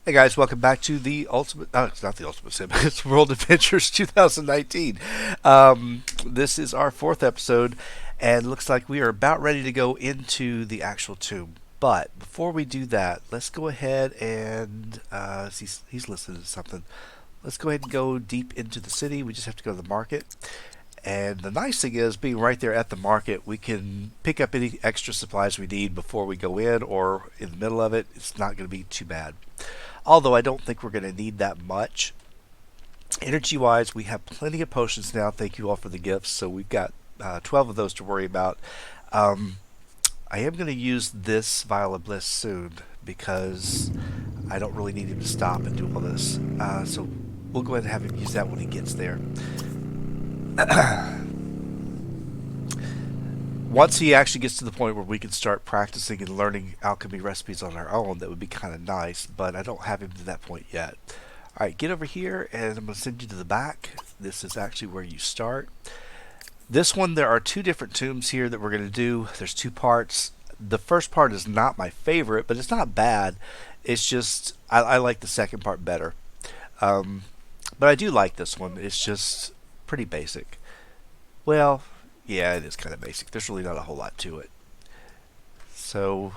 Hey guys, welcome back to the Ultimate. No, it's not the Ultimate Sim. It's World Adventures 2019. This is our fourth episode, and looks like we are about ready to go into the actual tomb. But before we do that, let's go ahead and he's listening to something. Let's go ahead and go deep into the city. We just have to go to the market. And the nice thing is, being right there at the market, we can pick up any extra supplies we need before we go in or in the middle of it. It's not going to be too bad. Although I don't think we're going to need that much. Energy wise, we have plenty of potions now. Thank you all for the gifts. So we've got 12 of those to worry about. Um, I am going to use this Vial of Bliss soon because I don't really need him to stop and do all this. So we'll go ahead and have him use that when he gets there. Once he actually gets to the point where we can start practicing and learning alchemy recipes on our own, that would be kind of nice, but I don't have him to that point yet. Alright, get over here, and I'm going to send you to the back. This is actually where you start. This one, there are two different tombs here that we're going to do. There's two parts. The first part is not my favorite, but it's not bad. It's just, I like the second part better. But I do like this one. It's just pretty basic. Well, yeah, it is kind of basic. There's really not a whole lot to it. So,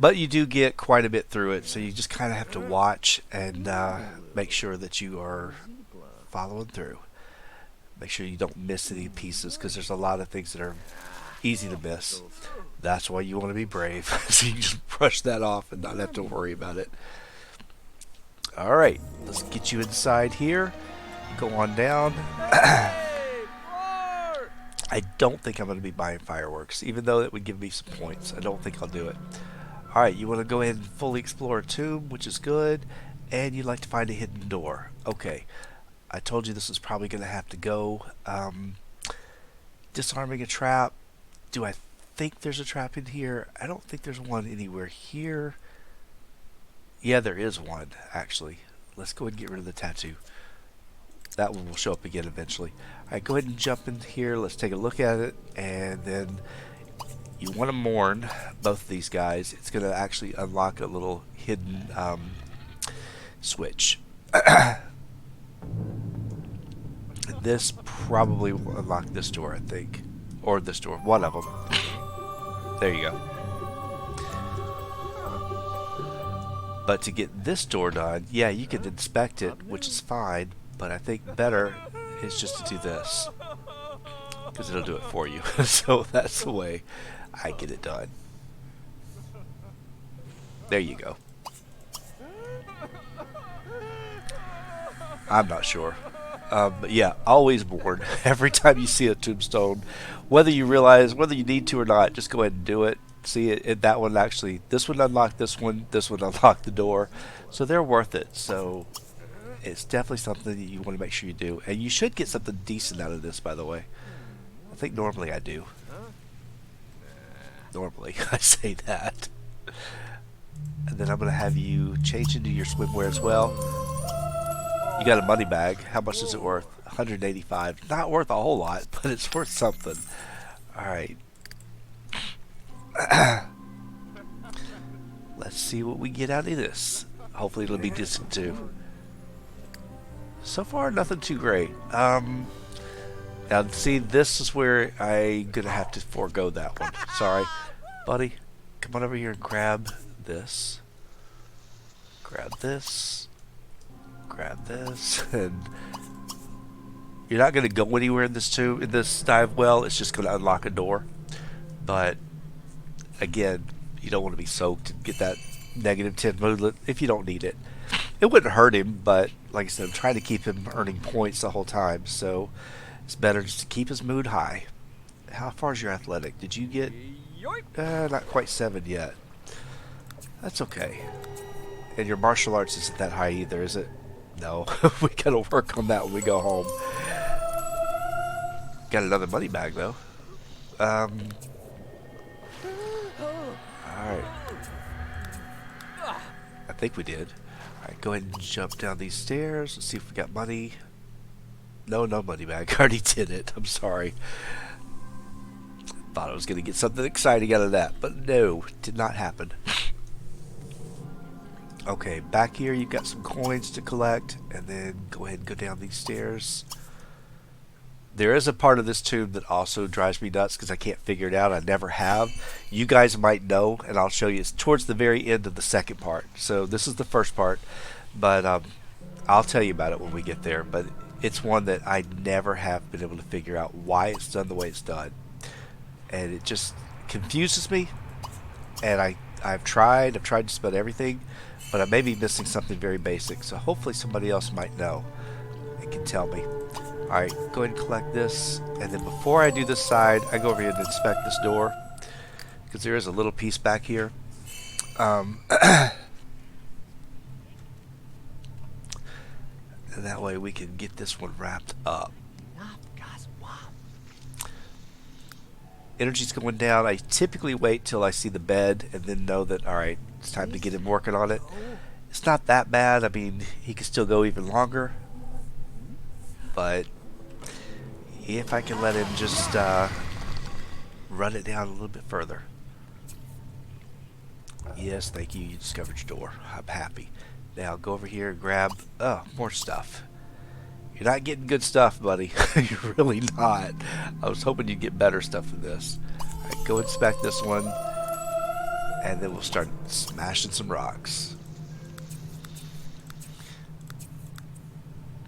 but you do get quite a bit through it, so you just kind of have to watch and make sure that you are following through. Make sure you don't miss any pieces, because there's a lot of things that are easy to miss. That's why you want to be brave, so you just brush that off and not have to worry about it. Alright, let's get you inside here. Go on down. I don't think I'm going to be buying fireworks, even though it would give me some points. I don't think I'll do it. Alright, you want to go ahead and fully explore a tomb, which is good, and you'd like to find a hidden door. Okay, I told you this is probably going to have to go. Disarming a trap. Do I think there's a trap in here? I don't think there's one anywhere here. Yeah, there is one, actually. Let's go ahead and get rid of the tattoo. That one will show up again eventually. Alright, go ahead and jump in here. Let's take a look at it. And then you want to mourn both of these guys. It's going to actually unlock a little hidden switch. This probably will unlock this door, I think. Or this door. One of them. There you go. But to get this door done, yeah, you can inspect it, which is fine. But I think better is just to do this, because it'll do it for you. So that's the way I get it done. There you go. I'm not sure. But yeah, always bored. Every time you see a tombstone, whether you realize, whether you need to or not, just go ahead and do it. See, that one actually, this one unlocked this one unlocked the door. So they're worth it. So it's definitely something that you want to make sure you do. And you should get something decent out of this, by the way. I think normally I do. Normally, I say that. And then I'm going to have you change into your swimwear as well. You got a money bag. How much is it worth? 185. Not worth a whole lot, but it's worth something. Alright. Let's see what we get out of this. Hopefully it'll be decent too. So far, nothing too great. Now, see, this is where I'm going to have to forego that one. Sorry. Buddy, come on over here and grab this. Grab this. Grab this. And you're not going to go anywhere in this dive well. It's just going to unlock a door. But, again, you don't want to be soaked and get that negative 10 moodlet if you don't need it. It wouldn't hurt him, but like I said, I'm trying to keep him earning points the whole time, so it's better just to keep his mood high. How far is your athletic? Did you get... not quite 7 yet. That's okay. And your martial arts isn't that high either, is it? No. We gotta work on that when we go home. Got another money bag, though. Alright. I think we did. Alright, go ahead and jump down these stairs. Let's see if we got money. No money bag. I already did it. I'm sorry. Thought I was going to get something exciting out of that, but no, did not happen. Okay, back here you've got some coins to collect, and then go ahead and go down these stairs. There is a part of this tomb that also drives me nuts because I can't figure it out. I never have. You guys might know, and I'll show you. It's towards the very end of the second part. So this is the first part, but I'll tell you about it when we get there. But it's one that I never have been able to figure out why it's done the way it's done, and it just confuses me. And I've tried just about everything, but I may be missing something very basic. So hopefully somebody else might know and can tell me. Alright, go ahead and collect this, and then before I do this side, I go over here and inspect this door, because there is a little piece back here. And that way we can get this one wrapped up. Energy's going down. I typically wait till I see the bed and then know that, alright, it's time to get him working on it. It's not that bad. I mean, he could still go even longer, but if I can let him just run it down a little bit further. Yes, thank you. You discovered your door. I'm happy. Now go over here and grab more stuff. You're not getting good stuff, buddy. You're really not. I was hoping you'd get better stuff than this. Alright, go inspect this one, and then we'll start smashing some rocks.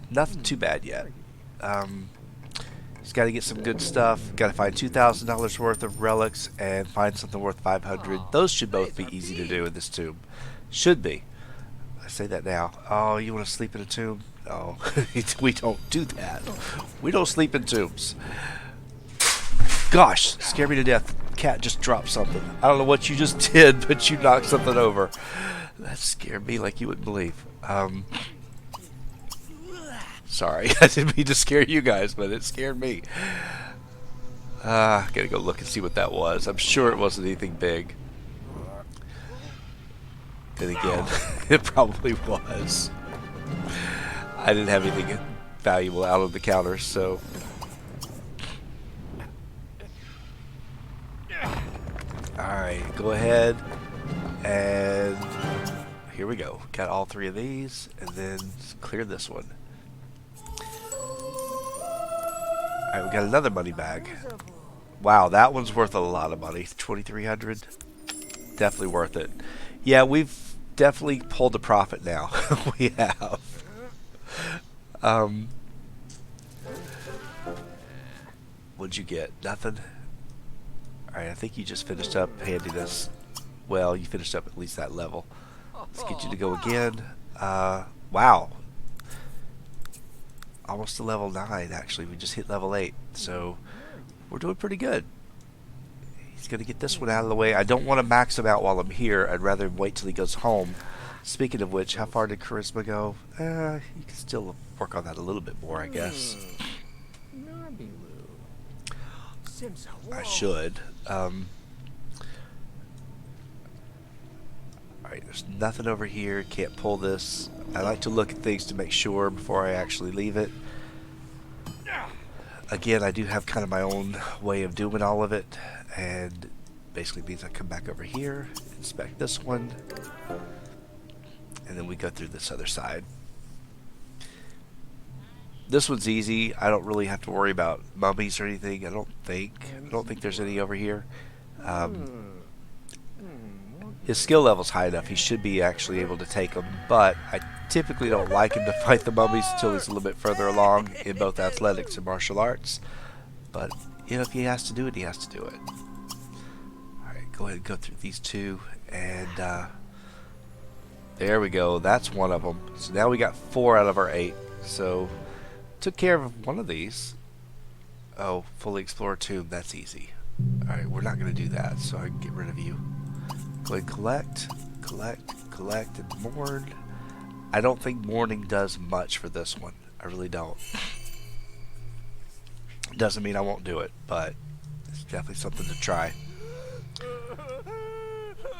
Nothing too bad yet. He's got to get some good stuff. Got to find $2,000 worth of relics and find something worth 500. Those should both be easy to do in this tomb. Should be. I say that now. Oh, you want to sleep in a tomb? No, we don't do that. We don't sleep in tombs. Gosh, scared me to death. Cat just dropped something. I don't know what you just did, but you knocked something over. That scared me like you wouldn't believe. Sorry, I didn't mean to scare you guys, but it scared me. Gotta go look and see what that was. I'm sure it wasn't anything big. Then again, it probably was. I didn't have anything valuable out on the counter, so. Alright, go ahead and here we go. Got all three of these, and then clear this one. Alright, we got another money bag. Wow, that one's worth a lot of money. 2,300. Definitely worth it. Yeah, we've definitely pulled a profit now. We have. What'd you get? Nothing? Alright, I think you just finished up handiness. Well, you finished up at least that level. Let's get you to go again. Wow. Almost to level 9, actually. We just hit level 8. So, we're doing pretty good. He's going to get this one out of the way. I don't want to max him out while I'm here. I'd rather him wait till he goes home. Speaking of which, how far did Charisma go? You can still work on that a little bit more, I guess. I should. Alright, there's nothing over here. Can't pull this. I like to look at things to make sure before I actually leave it. Again, I do have kind of my own way of doing all of it, and basically means I come back over here, inspect this one, and then we go through this other side. This one's easy. I don't really have to worry about mummies or anything. I don't think there's any over here. His skill level's high enough. He should be actually able to take them, but I typically don't like him to fight the mummies until he's a little bit further along in both athletics and martial arts. But you know, if he has to do it, he has to do it. Alright, go ahead and go through these two, and there we go. That's one of them. So now we got 4 out of our 8. So took care of one of these. Oh, fully explore tomb. That's easy. Alright, we're not going to do that, so I can get rid of you. Go ahead and collect, and mourn. I don't think mourning does much for this one. I really don't. Doesn't mean I won't do it, but it's definitely something to try.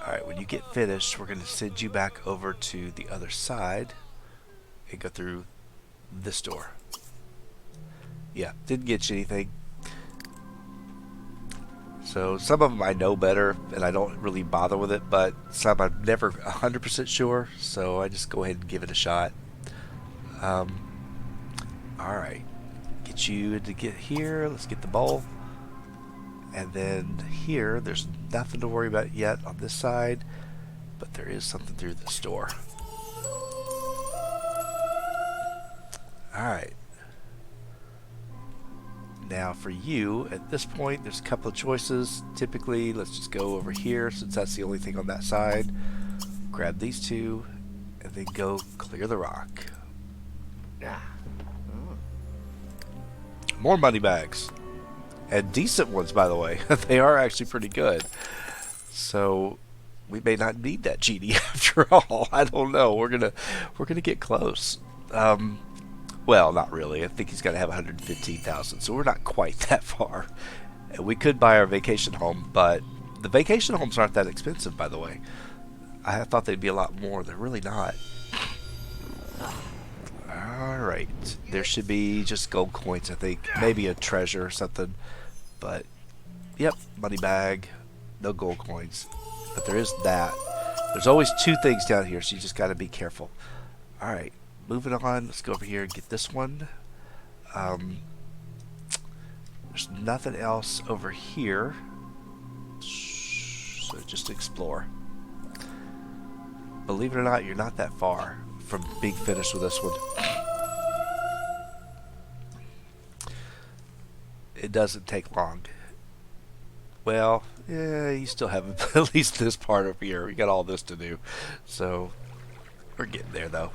Alright, when you get finished, we're going to send you back over to the other side and go through this door. Yeah, didn't get you anything. So some of them I know better and I don't really bother with it, but some I'm never 100% sure, so I just go ahead and give it a shot. Alright, get you to get here, let's get the bowl. And then here, there's nothing to worry about yet on this side, but there is something through this door. Alright. Now for you, at this point, there's a couple of choices. Typically, let's just go over here since that's the only thing on that side. Grab these two, and then go clear the rock. More money bags. And decent ones, by the way. They are actually pretty good. So we may not need that genie after all. I don't know. We're gonna get close. Well, not really. I think he's got to have 115,000, so we're not quite that far. We could buy our vacation home, but the vacation homes aren't that expensive, by the way. I thought they'd be a lot more. They're really not. Alright. There should be just gold coins, I think. Maybe a treasure or something. But, yep, money bag. No gold coins. But there is that. There's always two things down here, so you just got to be careful. Alright. Moving on, let's go over here and get this one. There's nothing else over here, so just explore. Believe it or not, you're not that far from being finished with this one. It doesn't take long. Well, yeah, you still have at least this part over here. We got all this to do, so we're getting there though.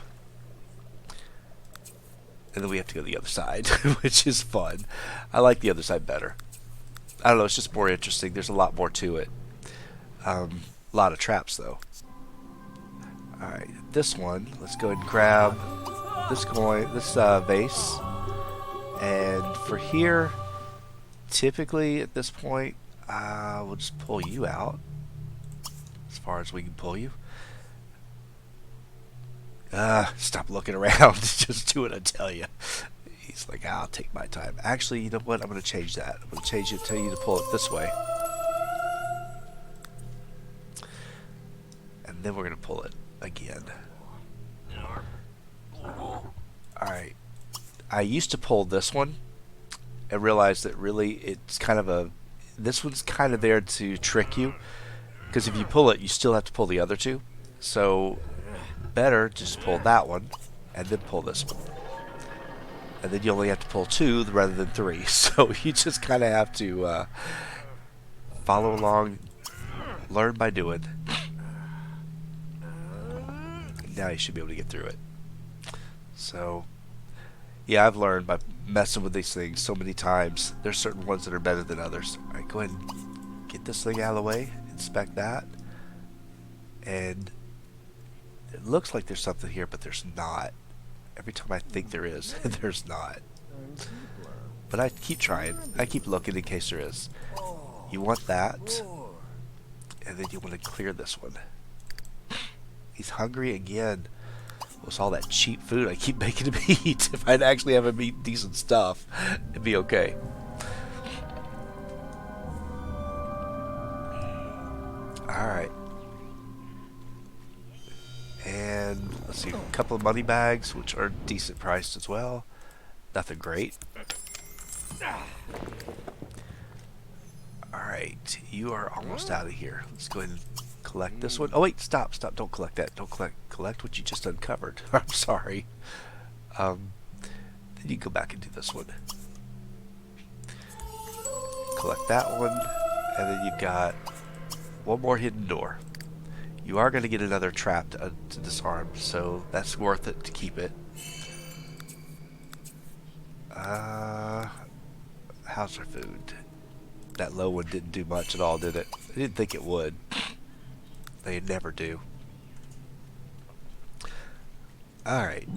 And then we have to go to the other side, which is fun. I like the other side better. I don't know, it's just more interesting. There's a lot more to it. A lot of traps, though. Alright, this one, let's go ahead and grab this coin, this vase. And for here, typically at this point, we'll just pull you out. As far as we can pull you. Stop looking around. Just do what I tell you. He's like, I'll take my time. Actually, you know what? I'm going to change that. I'm going to change it, tell you to pull it this way. And then we're going to pull it again. Alright. I used to pull this one and realized that really it's kind of a... This one's kind of there to trick you. Because if you pull it, you still have to pull the other two. So... better just pull that one and then pull this one, and then you only have to pull two rather than three, so you just kind of have to follow along, learn by doing. Now you should be able to get through it. So yeah, I've learned by messing with these things so many times. There's certain ones that are better than others. Alright, go ahead and get this thing out of the way, inspect that, and it looks like there's something here, but there's not. Every time I think there is, there's not. But I keep trying. I keep looking in case there is. You want that. And then you want to clear this one. He's hungry again. It's all that cheap food I keep making him eat. If I'd actually have him eat decent stuff, it'd be okay. Alright. And let's see, a couple of money bags, which are decent priced as well. Nothing great. Alright, you are almost out of here. Let's go ahead and collect this one. Oh wait, stop, don't collect that. Don't collect what you just uncovered. I'm sorry. Then you go back and do this one. Collect that one, and then you've got one more hidden door. You are going to get another trap to disarm, so that's worth it to keep it. How's our food? That low one didn't do much at all, did it? I didn't think it would. They never do. Alright.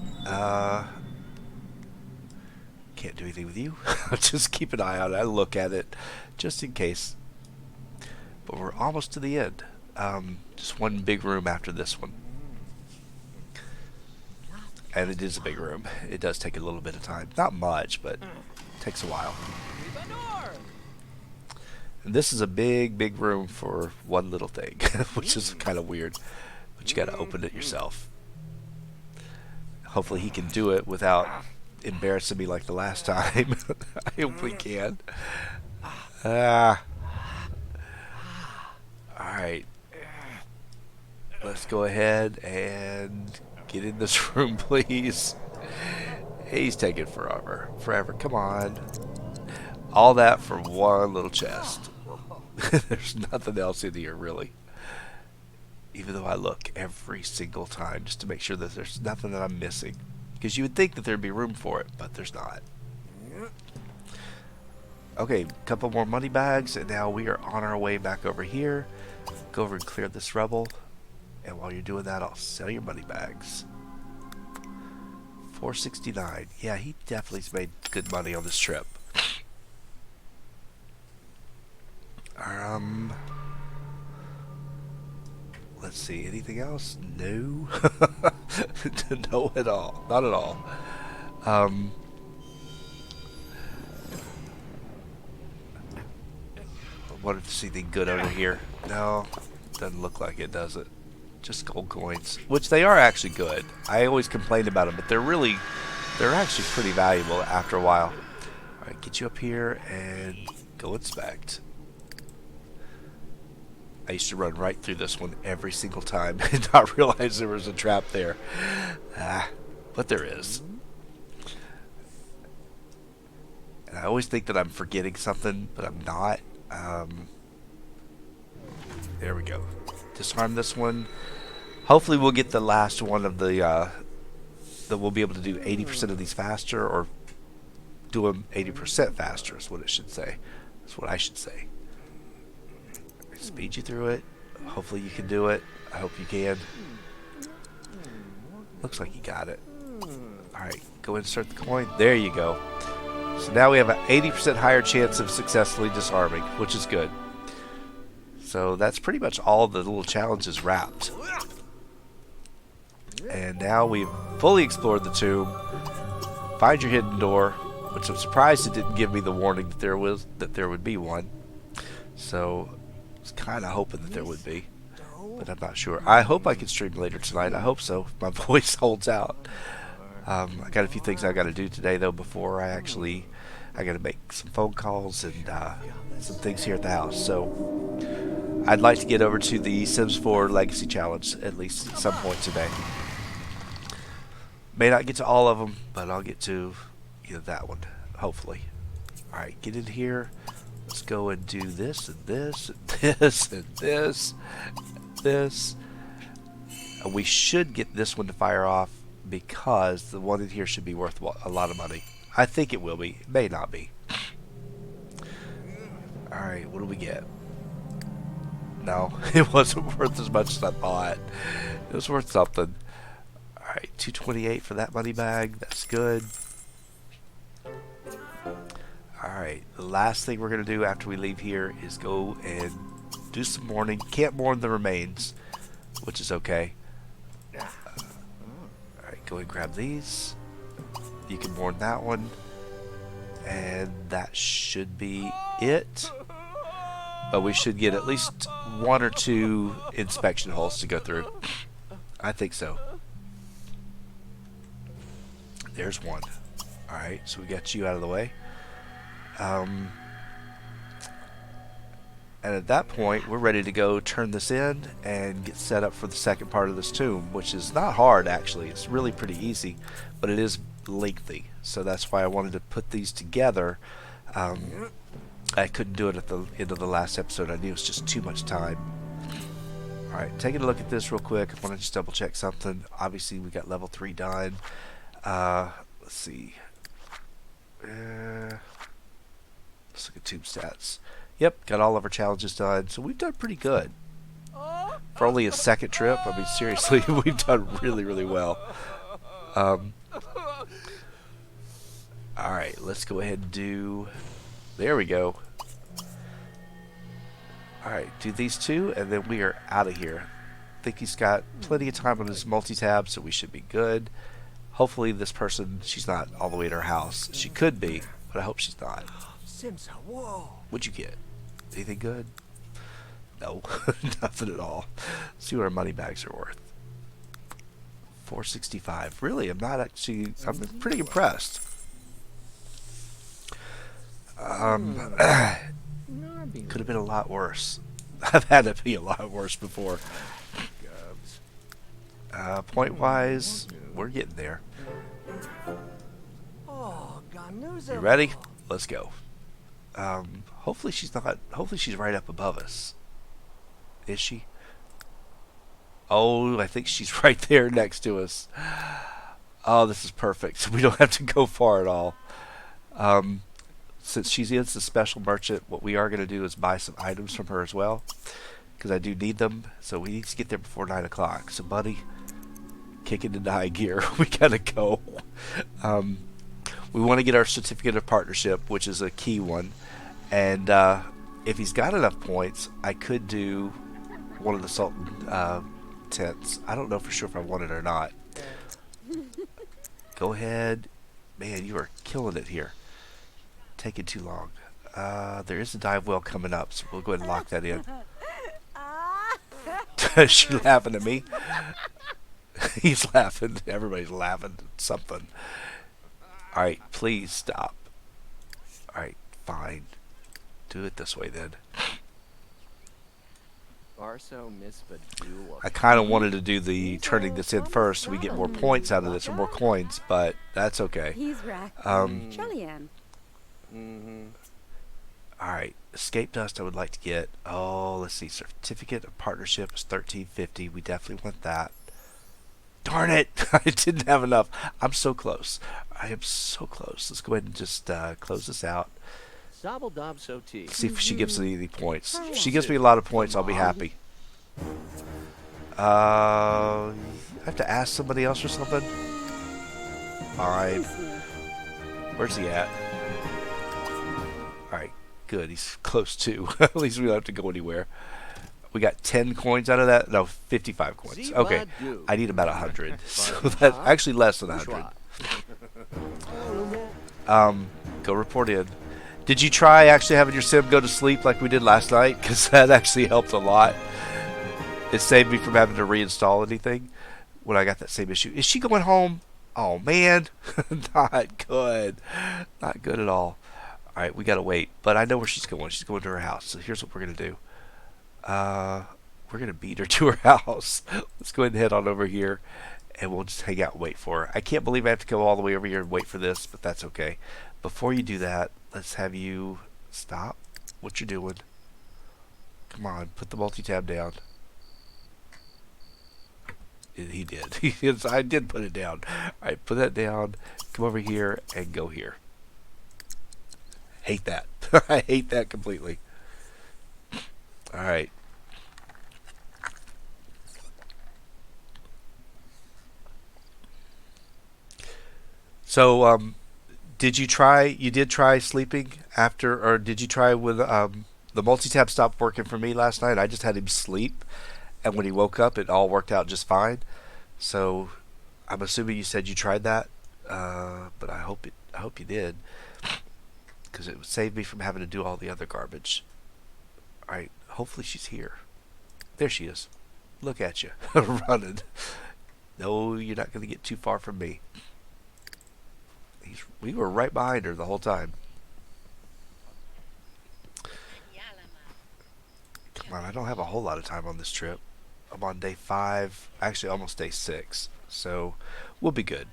Can't do anything with you. Just keep an eye on it. I look at it just in case. But we're almost to the end. Just one big room after this one. And it is a big room. It does take a little bit of time. Not much, but it takes a while. And this is a big, big room for one little thing, which is kind of weird. But you got to open it yourself. Hopefully he can do it without embarrassing me like the last time. I hope we can. Alright. Let's go ahead and get in this room, please. He's taking forever. Forever. Come on. All that for one little chest. There's nothing else in here, really. Even though I look every single time just to make sure that there's nothing that I'm missing. Because you would think that there'd be room for it, but there's not. Okay, couple more money bags, and now we are on our way back over here. Go over and clear this rubble. And while you're doing that, I'll sell your money bags. $469. Yeah, he definitely's made good money on this trip. Let's see, anything else? No. No at all. Not at all. What if there's anything good over here? No, doesn't look like it, does it? Just gold coins, which they are actually good. I always complain about them, but they're actually pretty valuable after a while. All right, get you up here and go inspect. I used to run right through this one every single time and not realize there was a trap there. But there is. And I always think that I'm forgetting something, but I'm not. There we go. Disarm this one. Hopefully we'll get the last one of the that we'll be able to do 80% of these faster, or do them 80% faster is what it should say. That's what I should say. Speed you through it. Hopefully you can do it. I hope you can. Looks like you got it. Alright, go insert the coin. There you go. So now we have an 80% higher chance of successfully disarming, which is good. So that's pretty much all the little challenges wrapped. And now we've fully explored the tomb. Find your hidden door, which I'm surprised it didn't give me the warning that there would be one. So I was kind of hoping that there would be, but I'm not sure. I hope I can stream later tonight. I hope so, if my voice holds out. I got a few things I got to do today though before I got to make some phone calls and some things here at the house. So I'd like to get over to the Sims 4 Legacy Challenge at least at some point today. May not get to all of them, but I'll get to that one, hopefully. Alright, get in here. Let's go and do this and this and this and this and this. And we should get this one to fire off because the one in here should be worth a lot of money. I think it will be. It may not be. Alright, what do we get? No, it wasn't worth as much as I thought. It was worth something. Alright, $228 for that money bag. That's good. Alright, the last thing we're going to do after we leave here is go and do some mourning. Can't mourn the remains, which is okay. Alright, go and grab these. You can mourn that one. And that should be it. But we should get at least 1 or 2 inspection holes to go through. I think so. There's one. Alright, so we got you out of the way. And at that point, we're ready to go turn this in and get set up for the second part of this tomb, which is not hard actually. It's really pretty easy, but it is lengthy. So that's why I wanted to put these together. I couldn't do it at the end of the last episode. I knew it was just too much time. Alright, taking a look at this real quick. I want to just double check something. Obviously, we got level 3 done. Let's see. Let's look at tomb stats. Yep, got all of our challenges done. So we've done pretty good. For only a second trip, I mean, seriously, we've done really, really well. Alright, let's go ahead and do... There we go. Alright, do these 2, and then we are out of here. I think he's got plenty of time on his multi-tab, so we should be good. Hopefully this person, she's not all the way at her house. She could be, but I hope she's not. What'd you get? Anything good? No, nothing at all. Let's see what our money bags are worth. 465. Really, I'm not actually. I'm pretty impressed. Could have been a lot worse. I've had it be a lot worse before. Point wise, we're getting there. You ready? Let's go. Hopefully she's not. Hopefully she's right up above us. Is she? Oh, I think she's right there next to us. Oh, this is perfect. We don't have to go far at all. Since she is the special merchant, what we are going to do is buy some items from her as well, because I do need them. So we need to get there before 9 o'clock. So, buddy, kick into high gear. We gotta go. We want to get our certificate of partnership, which is a key one. And if he's got enough points, I could do one of the Sultan tents. I don't know for sure if I want it or not. Go ahead. Man, you are killing it here. Taking too long. There is a dive well coming up, so we'll go ahead and lock that in. Is she laughing at me? He's laughing. Everybody's laughing at something. Alright, please stop. Alright, fine. Do it this way then. I kind of wanted to do the turning this in first so we get more points out of this, or more coins, but that's okay. Alright, escape dust I would like to get. Oh, let's see. Certificate of partnership is 1350. We definitely want that. Darn it! I didn't have enough. I'm so close. I am so close. Let's go ahead and just close this out. See if she gives me any points. If she gives me a lot of points, I'll be happy. I have to ask somebody else or something? Alright. Where's he at? Alright, good. He's close too. At least we don't have to go anywhere. We got 10 coins out of that? No, 55 coins. Okay. I need about 100. So that's actually less than 100. Go report in. Did you try actually having your sim go to sleep like we did last night? Because that actually helped a lot. It saved me from having to reinstall anything when I got that same issue. Is she going home? Oh, man. Not good. Not good at all. Alright, we gotta wait. But I know where she's going. She's going to her house. So here's what we're going to do. We're going to beat her to her house. Let's go ahead and head on over here. And we'll just hang out and wait for her. I can't believe I have to go all the way over here and wait for this. But that's okay. Before you do that, let's have you stop what you're doing. Come on, put the multi-tab down. He did. I did put it down. Alright, put that down. Come over here and go here. Hate that. I hate that completely. Alright. So, did you did try sleeping after, or did you try with, the multi-tab stopped working for me last night. I just had him sleep, and when he woke up, it all worked out just fine. So, I'm assuming you said you tried that, but I hope you did, because it would save me from having to do all the other garbage. Alright, hopefully she's here. There she is. Look at you, running. No, you're not going to get too far from me. We were right behind her the whole time. Come on, I don't have a whole lot of time on this trip. I'm on day 5, actually almost day 6, so we'll be good.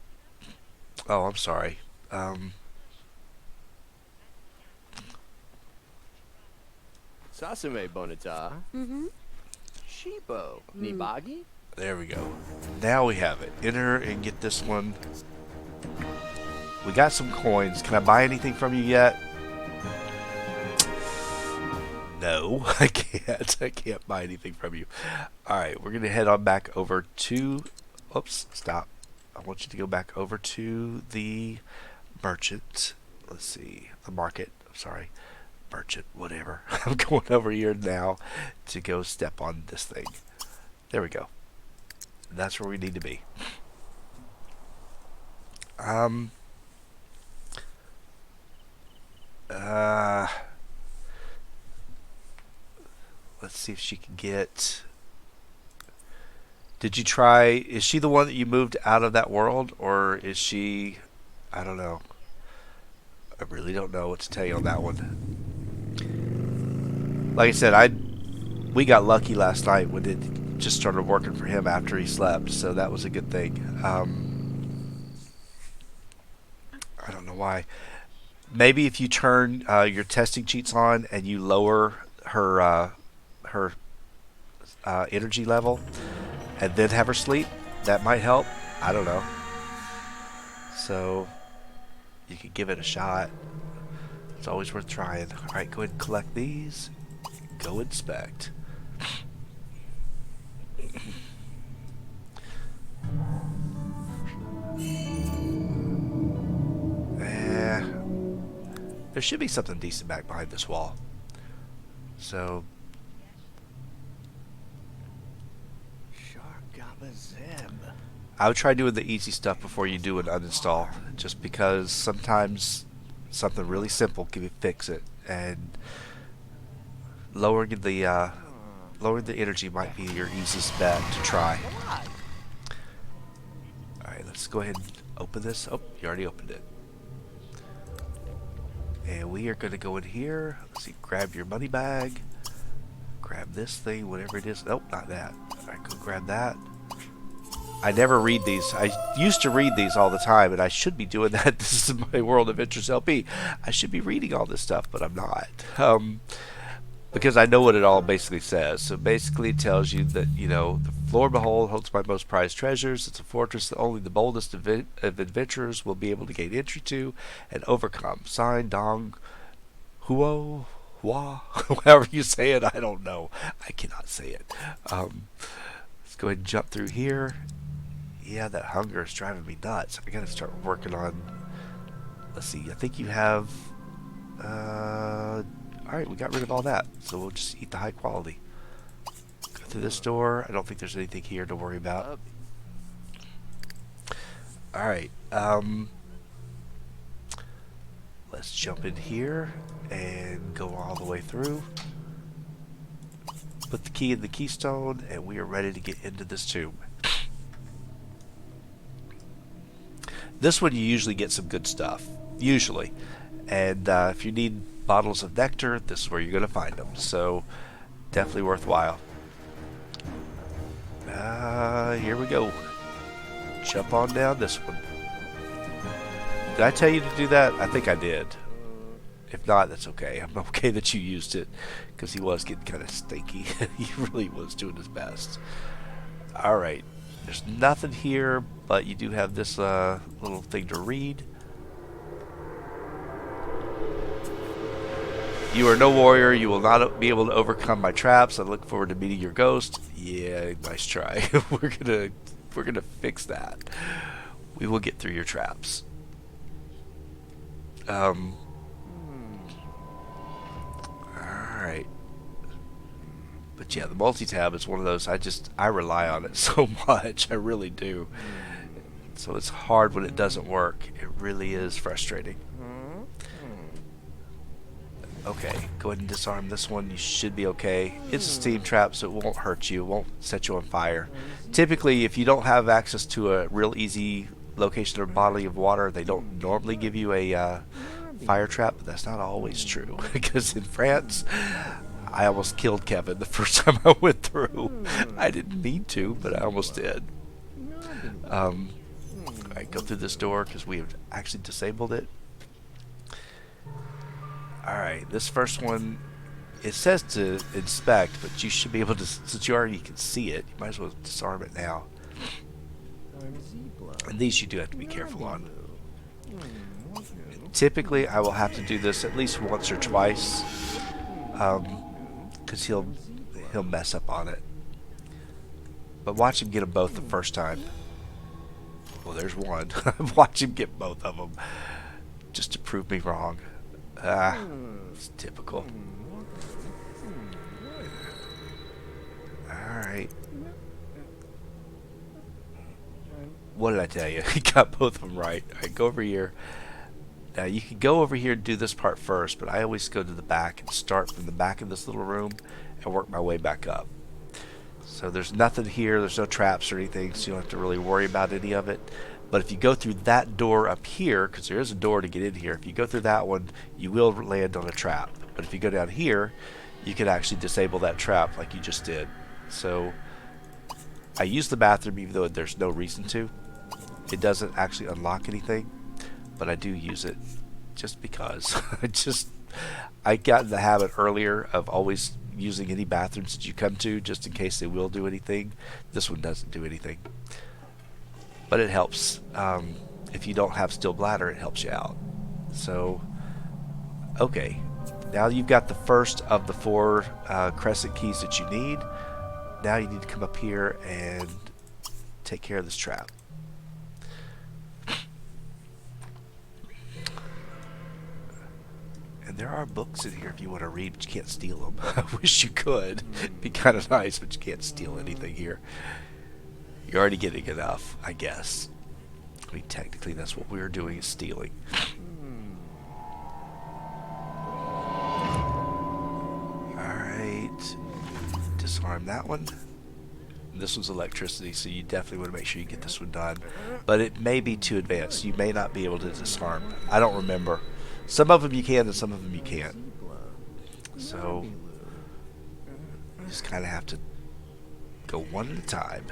Oh, I'm sorry. Sasame bonita. Shibo. Nibagi? There we go. Now we have it. Enter and get this one. We got some coins. Can I buy anything from you yet? No, I can't. I can't buy anything from you. Alright, we're going to head on back over to... Oops, stop. I want you to go back over to the merchant. Let's see. The market. I'm sorry. Merchant, whatever. I'm going over here now to go step on this thing. There we go. That's where we need to be. let's see if she can get... Did you try... Is she the one that you moved out of that world? Or is she... I don't know. I really don't know what to tell you on that one. Like I said, we got lucky last night when it just started working for him after he slept, so that was a good thing. I don't know why. Maybe if you turn your testing cheats on and you lower her energy level and then have her sleep, that might help. I don't know. So you could give it a shot. It's always worth trying. Alright, go ahead and collect these. Go inspect. There should be something decent back behind this wall. So I would try doing the easy stuff before you do an uninstall, just because sometimes something really simple can fix it, and lowering the energy might be your easiest bet to try. Alright, let's go ahead and open this. Oh, you already opened it. And we are going to go in here. Let's see, grab your money bag. Grab this thing, whatever it is. Nope, not that. Alright, go grab that. I never read these. I used to read these all the time, and I should be doing that. This is my World of Interest LP. I should be reading all this stuff, but I'm not. Because I know what it all basically says. So basically it tells you that, you know, the floor behold holds my most prized treasures. It's a fortress that only the boldest of adventurers will be able to gain entry to and overcome. Signed, Dong Huo Hua, however you say it, I don't know. I cannot say it. Let's go ahead and jump through here. Yeah, that hunger is driving me nuts. I gotta start working on... Let's see, I think you have... Alright, we got rid of all that, so we'll just eat the high quality. Go through this door. I don't think there's anything here to worry about. Alright, let's jump in here and go all the way through. Put the key in the keystone, and we are ready to get into this tomb. This one you usually get some good stuff. Usually. And if you need bottles of nectar, this is where you're going to find them. So, definitely worthwhile. Here we go. Jump on down this one. Did I tell you to do that? I think I did. If not, that's okay. I'm okay that you used it, because he was getting kind of stinky. He really was doing his best. Alright. There's nothing here, but you do have this little thing to read. You are no warrior. You will not be able to overcome my traps. I look forward to meeting your ghost. Yeah, nice try. We're gonna fix that. We will get through your traps. Alright. But yeah, the multi-tab is one of those, I rely on it so much. I really do. So it's hard when it doesn't work. It really is frustrating. Okay, go ahead and disarm this one. You should be okay. It's a steam trap, so it won't hurt you. It won't set you on fire. Typically, if you don't have access to a real easy location or body of water, they don't normally give you a fire trap, but that's not always true. Because in France, I almost killed Kevin the first time I went through. I didn't mean to, but I almost did. Alright, go through this door because we have actually disabled it. Alright, this first one, it says to inspect, but you should be able to, since you already can see it, you might as well disarm it now. And these you do have to be careful on. Typically, I will have to do this at least once or twice, because he'll mess up on it. But watch him get them both the first time. Well, there's one. Watch him get both of them, just to prove me wrong. It's typical. Alright. What did I tell you? He got both of them right. Alright, go over here. Now you can go over here and do this part first, but I always go to the back and start from the back of this little room and work my way back up. So there's nothing here, there's no traps or anything, so you don't have to really worry about any of it. But if you go through that door up here, because there is a door to get in here, if you go through that one, you will land on a trap. But if you go down here, you can actually disable that trap like you just did. So I use the bathroom even though there's no reason to. It doesn't actually unlock anything, but I do use it just because. I got in the habit earlier of always using any bathrooms that you come to just in case they will do anything. This one doesn't do anything, but it helps. If you don't have steel bladder, it helps you out. So okay, now you've got the first of the 4 crescent keys that you need. Now you need to come up here and take care of this trap. And there are books in here if you want to read, but you can't steal them. I wish you could. It'd be kind of nice, but you can't steal anything here. You're already getting enough, I guess. I mean, technically that's what we were doing, is stealing. Alright. Disarm that one. This one's electricity, so you definitely want to make sure you get this one done. But it may be too advanced. You may not be able to disarm. I don't remember. Some of them you can and some of them you can't. So you just kind of have to go one at a time.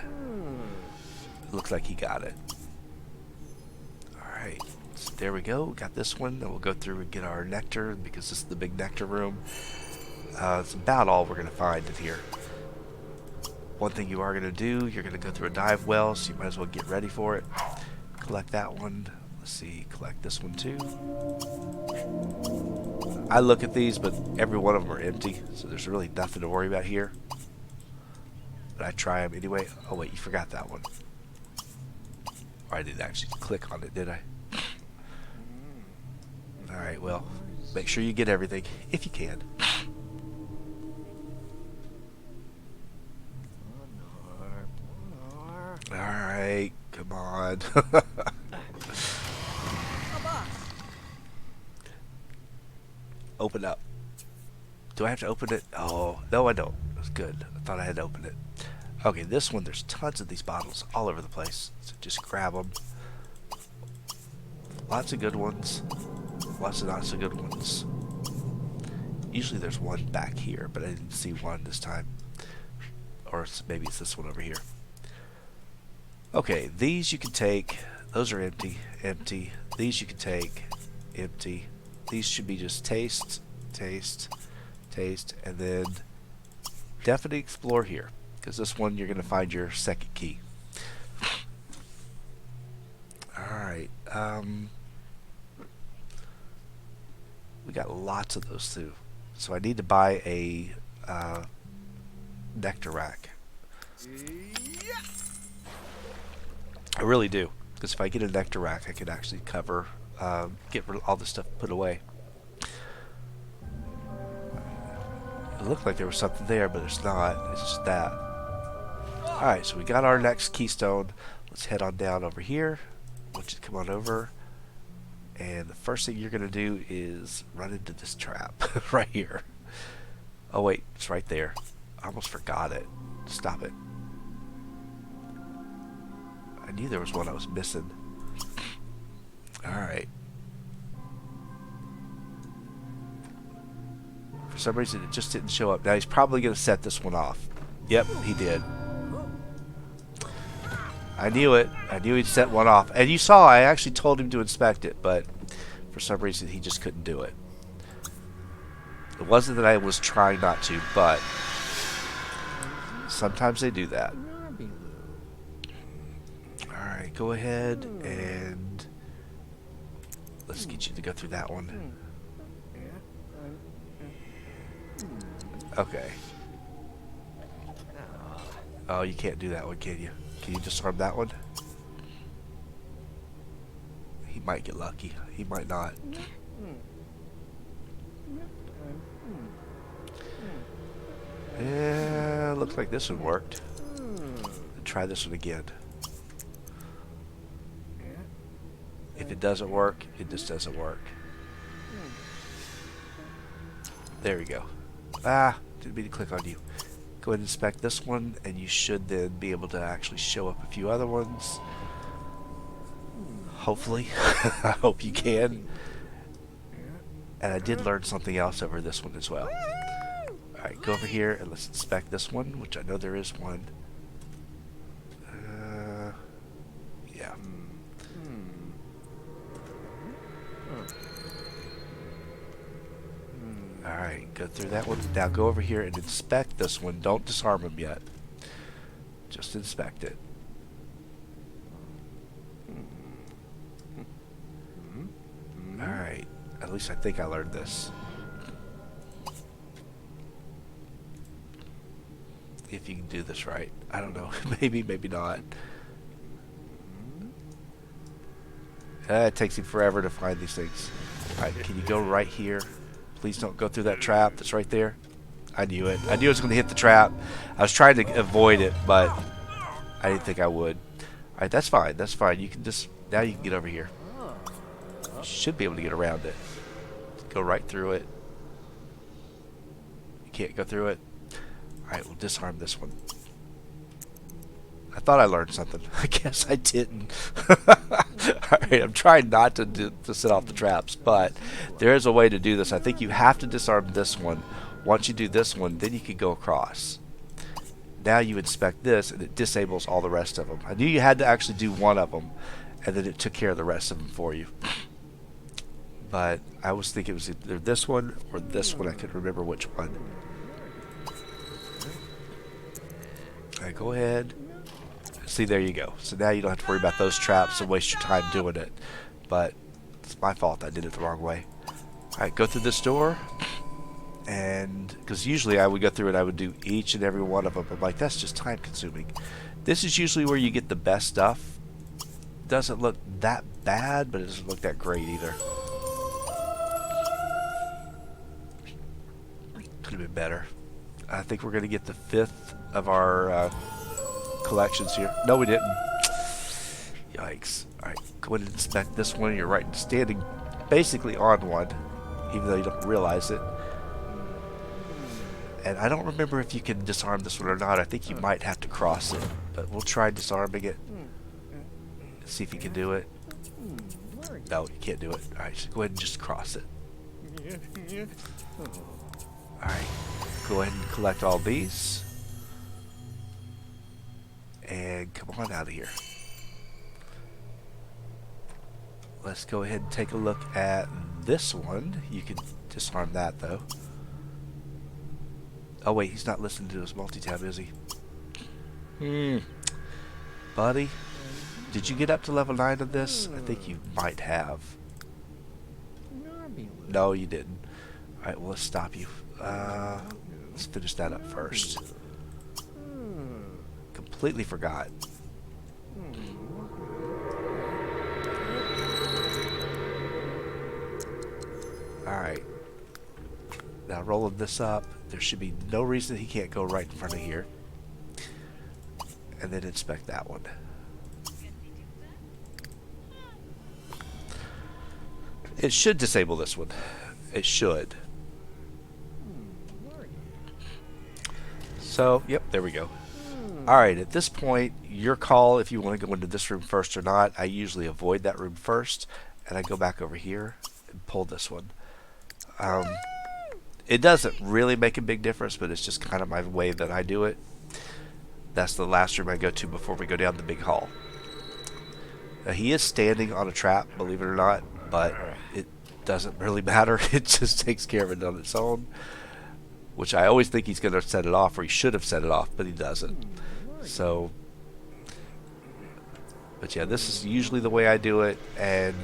It looks like he got it. Alright, so there we go. Got this one. Then we'll go through and get our nectar because this is the big nectar room. It's about all we're going to find in here. One thing you are going to do, you're going to go through a dive well, so you might as well get ready for it. Collect that one. Let's see, collect this one too. I look at these, but every one of them are empty, so there's really nothing to worry about here. But I try them anyway. Oh wait, you forgot that one. Or I didn't actually click on it, did I? Alright, well, make sure you get everything, if you can. Alright, come on. Open up. Do I have to open it? Oh, no I don't. That's good. I thought I had to open it. Okay, this one, there's tons of these bottles all over the place. So just grab them. Lots of good ones. Lots of not so good ones. Usually there's one back here, but I didn't see one this time. Or maybe it's this one over here. Okay, these you can take. Those are empty. Empty. These you can take. Empty. These should be just taste, taste, taste, and then definitely explore here, because this one you're going to find your second key. Alright, we got lots of those too. So I need to buy a nectar rack. I really do, because if I get a nectar rack I can actually cover get all this stuff put away. It looked like there was something there, but it's not. It's just that. Alright, so we got our next keystone. Let's head on down over here. Let's just come on over. And the first thing you're going to do is run into this trap right here. Oh wait, it's right there. I almost forgot it. Stop it. I knew there was one I was missing. Alright. For some reason it just didn't show up. Now he's probably going to set this one off. Yep, he did. I knew it. I knew he'd set one off. And you saw I actually told him to inspect it, but for some reason he just couldn't do it. It wasn't that I was trying not to, but sometimes they do that. Alright, go ahead and let's get you to go through that one. Okay. Oh, you can't do that one, can you? Can you disarm that one? He might get lucky. He might not. Yeah, looks like this one worked. Try this one again. If it doesn't work, it just doesn't work. There we go. Ah, didn't mean to click on you. Go ahead and inspect this one, and you should then be able to actually show up a few other ones. Hopefully. I hope you can. And I did learn something else over this one as well. Alright, go over here and let's inspect this one, which I know there is one. Yeah. Alright, go through that one. Now go over here and inspect this one. Don't disarm them yet. Just inspect it. Alright, at least I think I learned this. If you can do this right. I don't know. Maybe, maybe not. It takes him forever to find these things. Alright, can you go right here? Please don't go through that trap that's right there. I knew it. I knew I was going to hit the trap. I was trying to avoid it, but I didn't think I would. Alright, that's fine. That's fine. You can just... Now you can get over here. You should be able to get around it. Go right through it. You can't go through it. Alright, we'll disarm this one. I thought I learned something. I guess I didn't. Alright, I'm trying not to set off the traps, but there is a way to do this. I think you have to disarm this one. Once you do this one, then you can go across. Now you inspect this, and it disables all the rest of them. I knew you had to actually do one of them, and then it took care of the rest of them for you. But I was thinking it was either this one or this one. I couldn't remember which one. Alright, go ahead. See, there you go. So now you don't have to worry about those traps and waste your time doing it. But it's my fault I did it the wrong way. Alright, go through this door. And because usually I would go through it, I would do each and every one of them. I'm like, that's just time consuming. This is usually where you get the best stuff. Doesn't look that bad, but it doesn't look that great either. Could have been better. I think we're going to get the 5th of our collections here. No, we didn't. Yikes. Alright, go ahead and inspect this one. You're right, standing basically on one, even though you don't realize it. And I don't remember if you can disarm this one or not. I think you might have to cross it, but we'll try disarming it. See if you can do it. No, you can't do it. Alright, so go ahead and just cross it. Alright, go ahead and collect all these. And come on out of here. Let's go ahead and take a look at this one. You can disarm that though. Oh wait, he's not listening to his multi-tab, is he? Buddy, did you get up to level 9 of this? I think you might have. No, you didn't. Alright, well let's stop you. Let's finish that up first. Completely forgot. Alright. Now rolling this up, there should be no reason he can't go right in front of here. And then inspect that one. It should disable this one. It should. So, yep, there we go. Alright, at this point, your call if you want to go into this room first or not. I usually avoid that room first, and I go back over here and pull this one. It doesn't really make a big difference, but it's just kind of my way that I do it. That's the last room I go to before we go down the big hall. Now, he is standing on a trap, believe it or not, but it doesn't really matter. It just takes care of it on its own. Which I always think he's going to set it off, or he should have set it off, but he doesn't. So, but yeah, this is usually the way I do it, and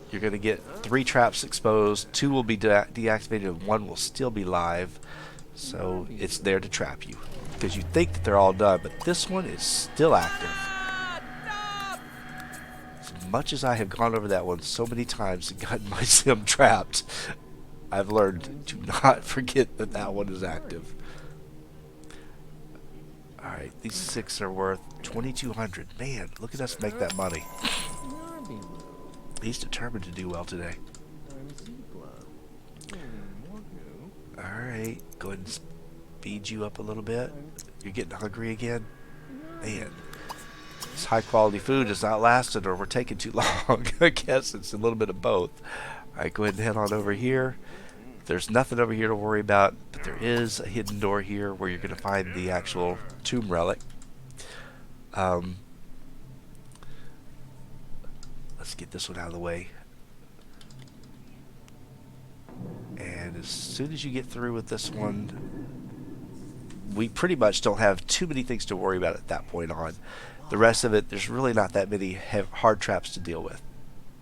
you're going to get 3 traps exposed, 2 will be deactivated, and 1 will still be live. So it's there to trap you, because you think that they're all done, but this one is still active. As much as I have gone over that one so many times and gotten my sim trapped, I've learned to not forget that that one is active. Alright, these 6 are worth 2,200. Man, look at us make that money. He's determined to do well today. Alright, go ahead and speed you up a little bit. You're getting hungry again? Man, this high quality food is not lasting, or we're taking too long. I guess it's a little bit of both. Alright, go ahead and head on over here. There's nothing over here to worry about, but there is a hidden door here where you're going to find the actual tomb relic. Let's get this one out of the way. And as soon as you get through with this one, we pretty much don't have too many things to worry about at that point on. The rest of it, there's really not that many hard traps to deal with.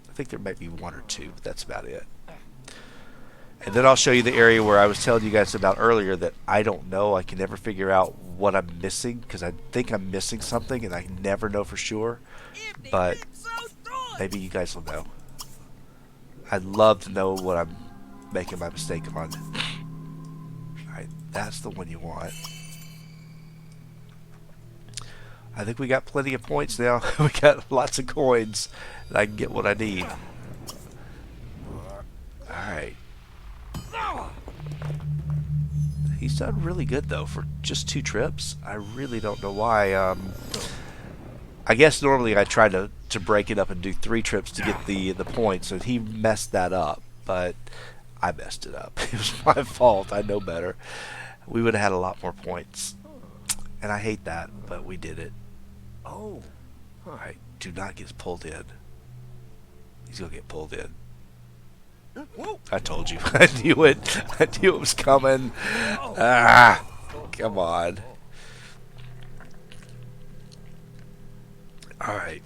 I think there might be one or two, but that's about it. And then I'll show you the area where I was telling you guys about earlier that I don't know. I can never figure out what I'm missing, because I think I'm missing something and I never know for sure. But maybe you guys will know. I'd love to know what I'm making my mistake on. Alright, that's the one you want. I think we got plenty of points now. We got lots of coins, and I can get what I need. Alright. He's done really good though for just 2 trips. I really don't know why. I guess normally I try to break it up and do 3 trips to get the points, and he messed that up, but I messed it up. It was my fault. I know better. We would have had a lot more points, and I hate that, but we did it. Oh, alright. Do not get pulled in. He's gonna get pulled in. I told you. I knew it. I knew it was coming. Ah, come on. Alright.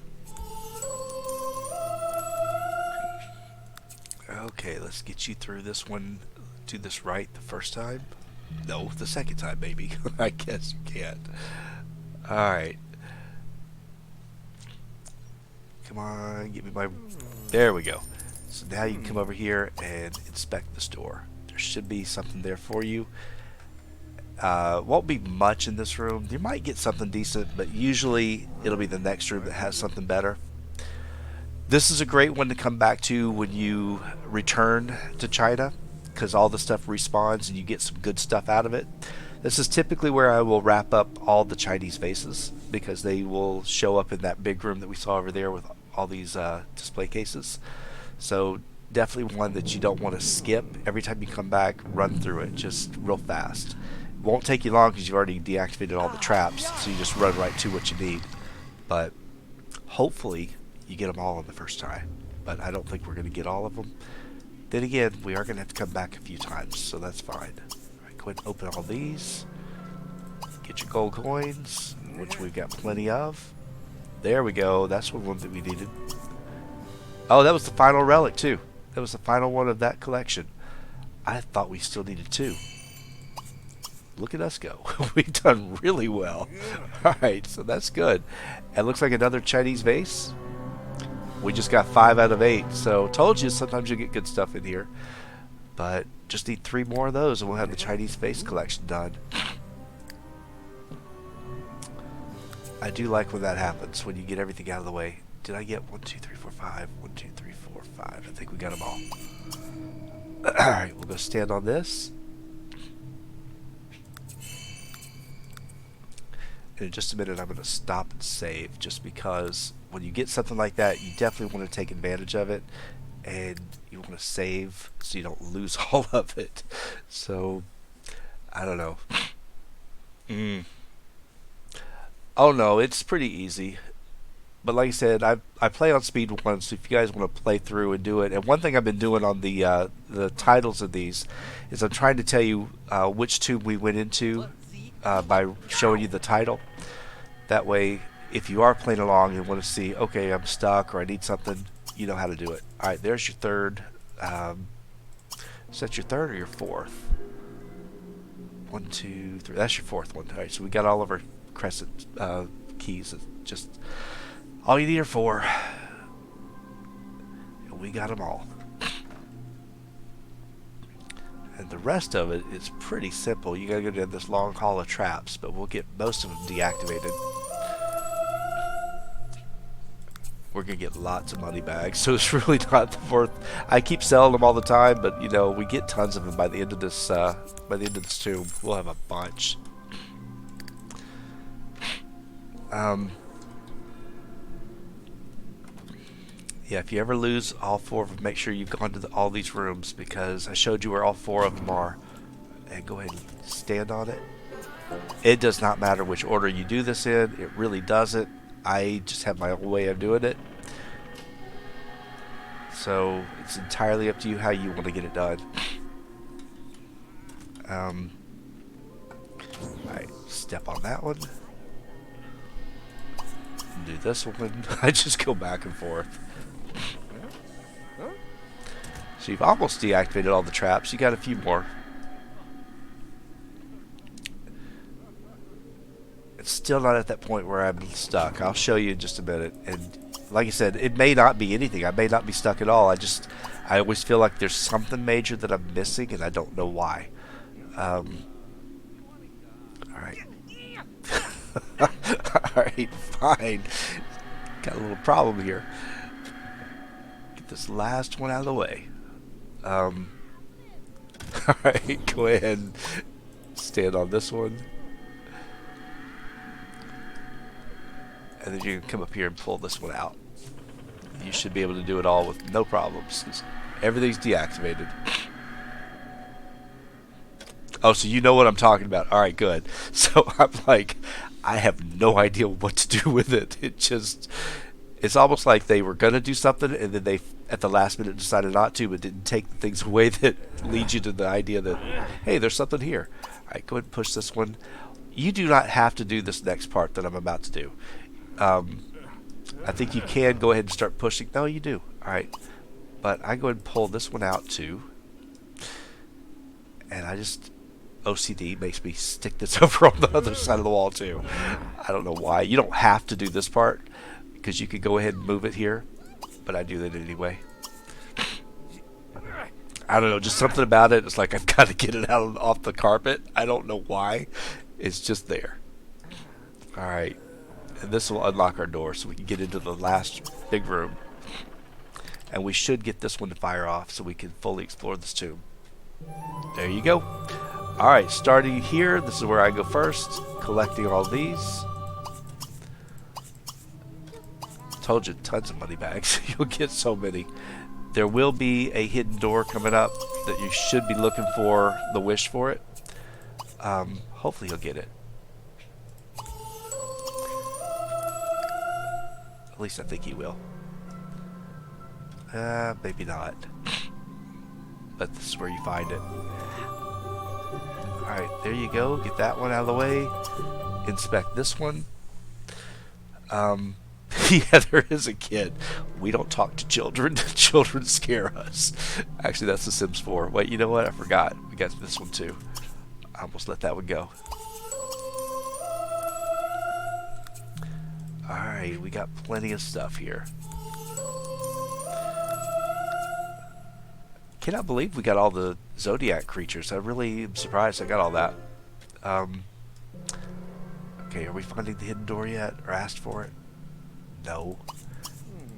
Okay, let's get you through this one. Do this right the first time. No, the second time maybe. I guess you can't. Alright. Come on, give me my... There we go. So now you can come over here and inspect the store. There should be something there for you. Won't be much in this room. You might get something decent, but usually it'll be the next room that has something better. This is a great one to come back to when you return to China, because all the stuff respawns and you get some good stuff out of it. This is typically where I will wrap up all the Chinese vases, because they will show up in that big room that we saw over there with all these display cases. So definitely one that you don't want to skip. Every time you come back, run through it just real fast. It won't take you long because you've already deactivated all the traps, so you just run right to what you need. But hopefully you get them all on the first try. But I don't think we're going to get all of them. Then again, we are going to have to come back a few times, so that's fine. Alright, go ahead and open all these. Get your gold coins, which we've got plenty of. There we go. That's one that we needed. Oh, that was the final relic too. That was the final one of that collection. I thought we still needed 2. Look at us go. We've done really well. Alright, so that's good. It looks like another Chinese vase. We just got 5 out of 8. So told you, sometimes you get good stuff in here. But just need 3 more of those and we'll have the Chinese vase collection done. I do like when that happens, when you get everything out of the way. Did I get 1, 2, 3, 4, 5? 1, 2, 3, 4, 5. I think we got them all. Alright, we'll go stand on this. And in just a minute, I'm going to stop and save, just because when you get something like that, you definitely want to take advantage of it. And you want to save so you don't lose all of it. So, I don't know. Oh no, it's pretty easy. But like I said, I play on speed 1, so if you guys want to play through and do it. And one thing I've been doing on the titles of these is I'm trying to tell you which tomb we went into by showing you the title. That way, if you are playing along and want to see, okay, I'm stuck or I need something, you know how to do it. Alright, there's your third. Is that your third or your fourth? 1, 2, 3. That's your fourth one. Alright, so we got all of our crescent keys. It's just... all you need are 4. And we got them all. And the rest of it is pretty simple. You gotta go down this long hall of traps, but we'll get most of them deactivated. we're gonna get lots of money bags. So it's really not worth. I keep selling them all the time, but you know we get tons of them by the end of this. By the end of this tomb, we'll have a bunch. Yeah, if you ever lose all 4 of them, make sure you've gone to all these rooms, because I showed you where all 4 of them are. And go ahead and stand on it. It does not matter which order you do this in. It really doesn't. I just have my own way of doing it. So it's entirely up to you how you want to get it done. Alright, step on that one. Do this one. I just go back and forth. So you've almost deactivated all the traps. You got a few more. It's still not at that point where I'm stuck. I'll show you in just a minute. And like I said, it may not be anything. I may not be stuck at all. I always feel like there's something major that I'm missing, and I don't know why. Alright. Alright, fine. Got a little problem here. Get this last one out of the way. Alright, go ahead and stand on this one. And then you can come up here and pull this one out. You should be able to do it all with no problems. Everything's deactivated. Oh, so you know what I'm talking about. Alright, good. So I'm like, I have no idea what to do with it. It's almost like they were going to do something, and then they, at the last minute, decided not to, but didn't take the things away that lead you to the idea that, hey, there's something here. Alright, go ahead and push this one. You do not have to do this next part that I'm about to do. I think you can go ahead and start pushing. No, you do. Alright. But I go ahead and pull this one out, too. And I just... OCD makes me stick this over on the other side of the wall, too. I don't know why. You don't have to do this part, because you could go ahead and move it here, but I do that anyway. I don't know, just something about it. It's like I've got to get it out off the carpet. I don't know why. It's just there. Alright. And this will unlock our door so we can get into the last big room. And we should get this one to fire off so we can fully explore this tomb. There you go. Alright, starting here, this is where I go first, collecting all these. Told you, tons of money bags. You'll get so many. There will be a hidden door coming up that you should be looking for the wish for it. Hopefully you'll get it. At least I think he will. Maybe not. But this is where you find it. Alright, there you go. Get that one out of the way. Inspect this one. Yeah, there is a kid. We don't talk to children. Children scare us. Actually, that's The Sims 4. Wait, you know what? I forgot. We got this one too. I almost let that one go. Alright, we got plenty of stuff here. Cannot believe we got all the Zodiac creatures. I really am surprised I got all that. Okay, are we finding the hidden door yet? Or asked for it? No.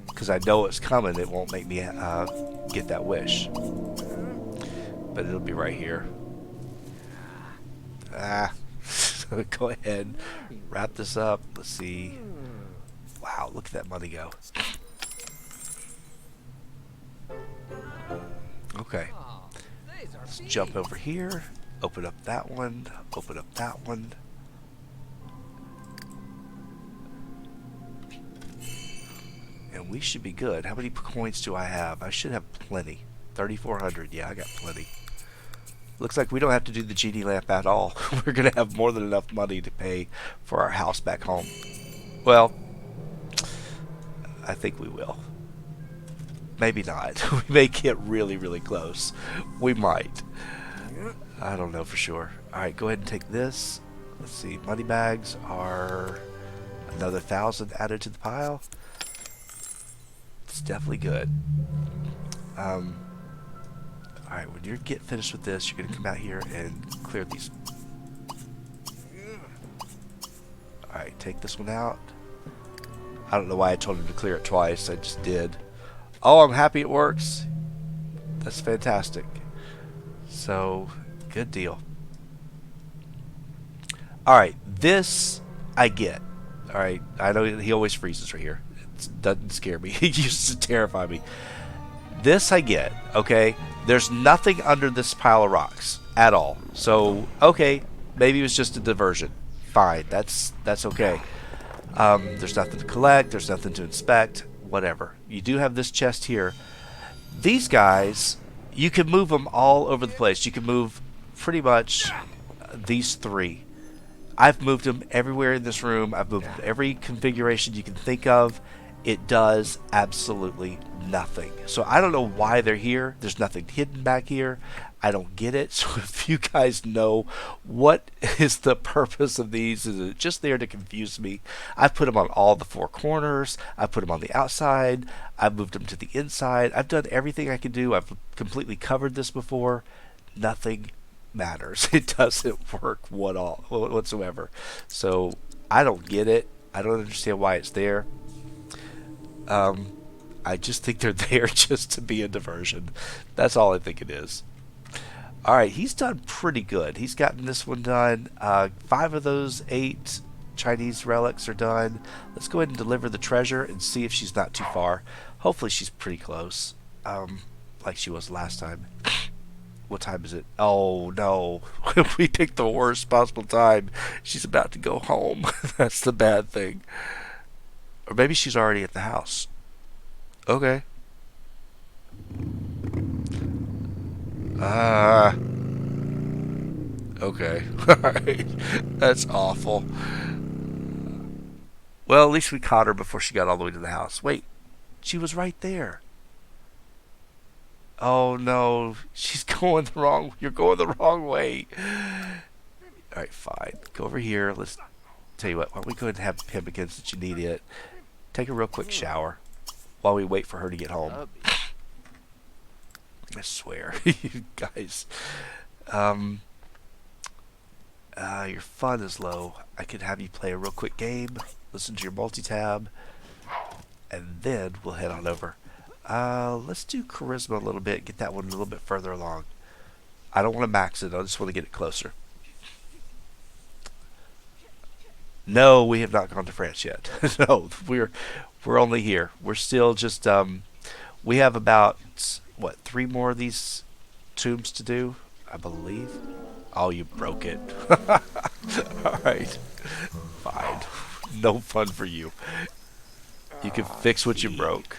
Because I know it's coming. It won't make me get that wish. But it'll be right here. Go ahead. Wrap this up. Let's see. Wow, look at that money go. Okay. Let's jump over here. Open up that one. Open up that one. And we should be good. How many coins do I have? I should have plenty. 3,400. Yeah, I got plenty. Looks like we don't have to do the genie lamp at all. We're going to have more than enough money to pay for our house back home. Well, I think we will. Maybe not. We may get really, really close. We might. I don't know for sure. Alright, go ahead and take this. Let's see. Money bags are another 1,000 added to the pile. It's definitely good. Alright, when you get finished with this, you're going to come out here and clear these. Alright, take this one out. I don't know why I told him to clear it twice. I just did. Oh, I'm happy it works. That's fantastic. So, good deal. Alright, this I get. Alright, I know he always freezes right here. It doesn't scare me. It used to terrify me. This I get, okay? There's nothing under this pile of rocks at all. So, okay, maybe it was just a diversion. Fine, that's okay. There's nothing to collect. There's nothing to inspect. Whatever. You do have this chest here. These guys, you can move them all over the place. You can move pretty much these three. I've moved them everywhere in this room. I've moved them every configuration you can think of. It does absolutely nothing. So I don't know why they're here. There's nothing hidden back here. I don't get it. So if you guys know what is the purpose of these, is it just there to confuse me? I've put them on all the four corners. I've put them on the outside. I've moved them to the inside. I've done everything I can do. I've completely covered this before. Nothing matters. It doesn't work whatsoever. So I don't get it. I don't understand why it's there. I just think they're there just to be a diversion. That's all I think it is. Alright, he's done pretty good. He's gotten this one done. 5 of those 8 Chinese relics are done. Let's go ahead and deliver the treasure and see if she's not too far. Hopefully she's pretty close. Like she was last time. What time is it? Oh no. We picked the worst possible time. She's about to go home. That's the bad thing. Or maybe she's already at the house. Okay. Okay. Alright. That's awful. Well, at least we caught her before she got all the way to the house. Wait. She was right there. Oh no. She's going the wrong. You're going the wrong way. Alright, fine. Go over here. Let's tell you what. Why don't we go ahead and have him again since you need it. Take a real quick shower while we wait for her to get home. I swear, you guys. Your fun is low. I could have you play a real quick game, listen to your multi-tab, and then we'll head on over. Let's do charisma a little bit, get that one a little bit further along. I don't want to max it, I just want to get it closer. No, we have not gone to France yet. No, we're only here. We're still just we have about what 3 more of these tombs to do, I believe. Oh, you broke it. All right, fine. No fun for you. You can fix what you broke.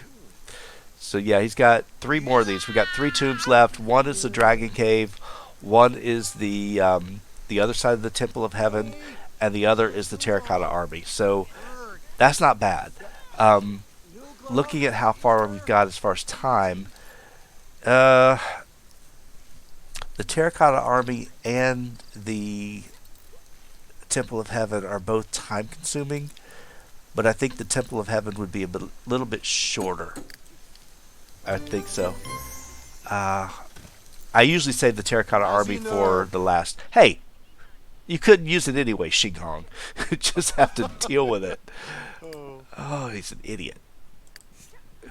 So yeah, he's got 3 more of these. We got 3 tombs left. One is the Dragon Cave. One is the other side of the Temple of Heaven. And the other is the Terracotta Army. So that's not bad. Looking at how far we've got as far as time, the Terracotta Army and the Temple of Heaven are both time consuming, but I think the Temple of Heaven would be a little bit shorter. I think so. I usually save the Terracotta Army for the last. Hey! You couldn't use it anyway, Xing Hong. Just have to deal with it. Oh, he's an idiot.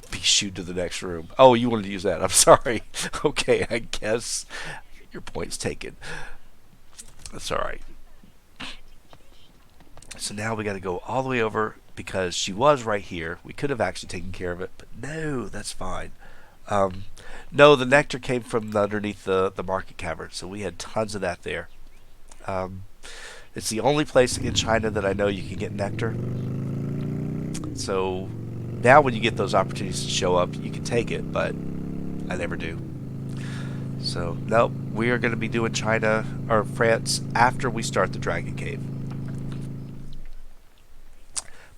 Be shooed to the next room. Oh, you wanted to use that. I'm sorry. Okay, I guess your point's taken. That's alright. So now we got to go all the way over because she was right here. We could have actually taken care of it, but no, that's fine. No, the nectar came from underneath the Market Caverns, so we had tons of that there. It's the only place in China that I know you can get nectar. So now when you get those opportunities to show up, you can take it, but I never do. So, nope, we are going to be doing China or France after we start the Dragon Cave.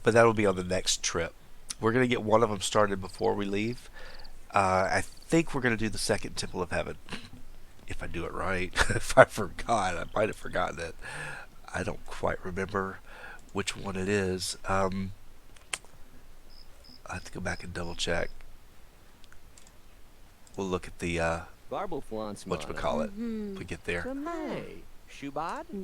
But that'll be on the next trip. We're going to get one of them started before we leave. I think we're going to do the second Temple of Heaven. If I do it right. If I forgot, I might have forgotten it. I don't quite remember which one it is. I have to go back and double check. We'll look at the whatchamacallit. We get there.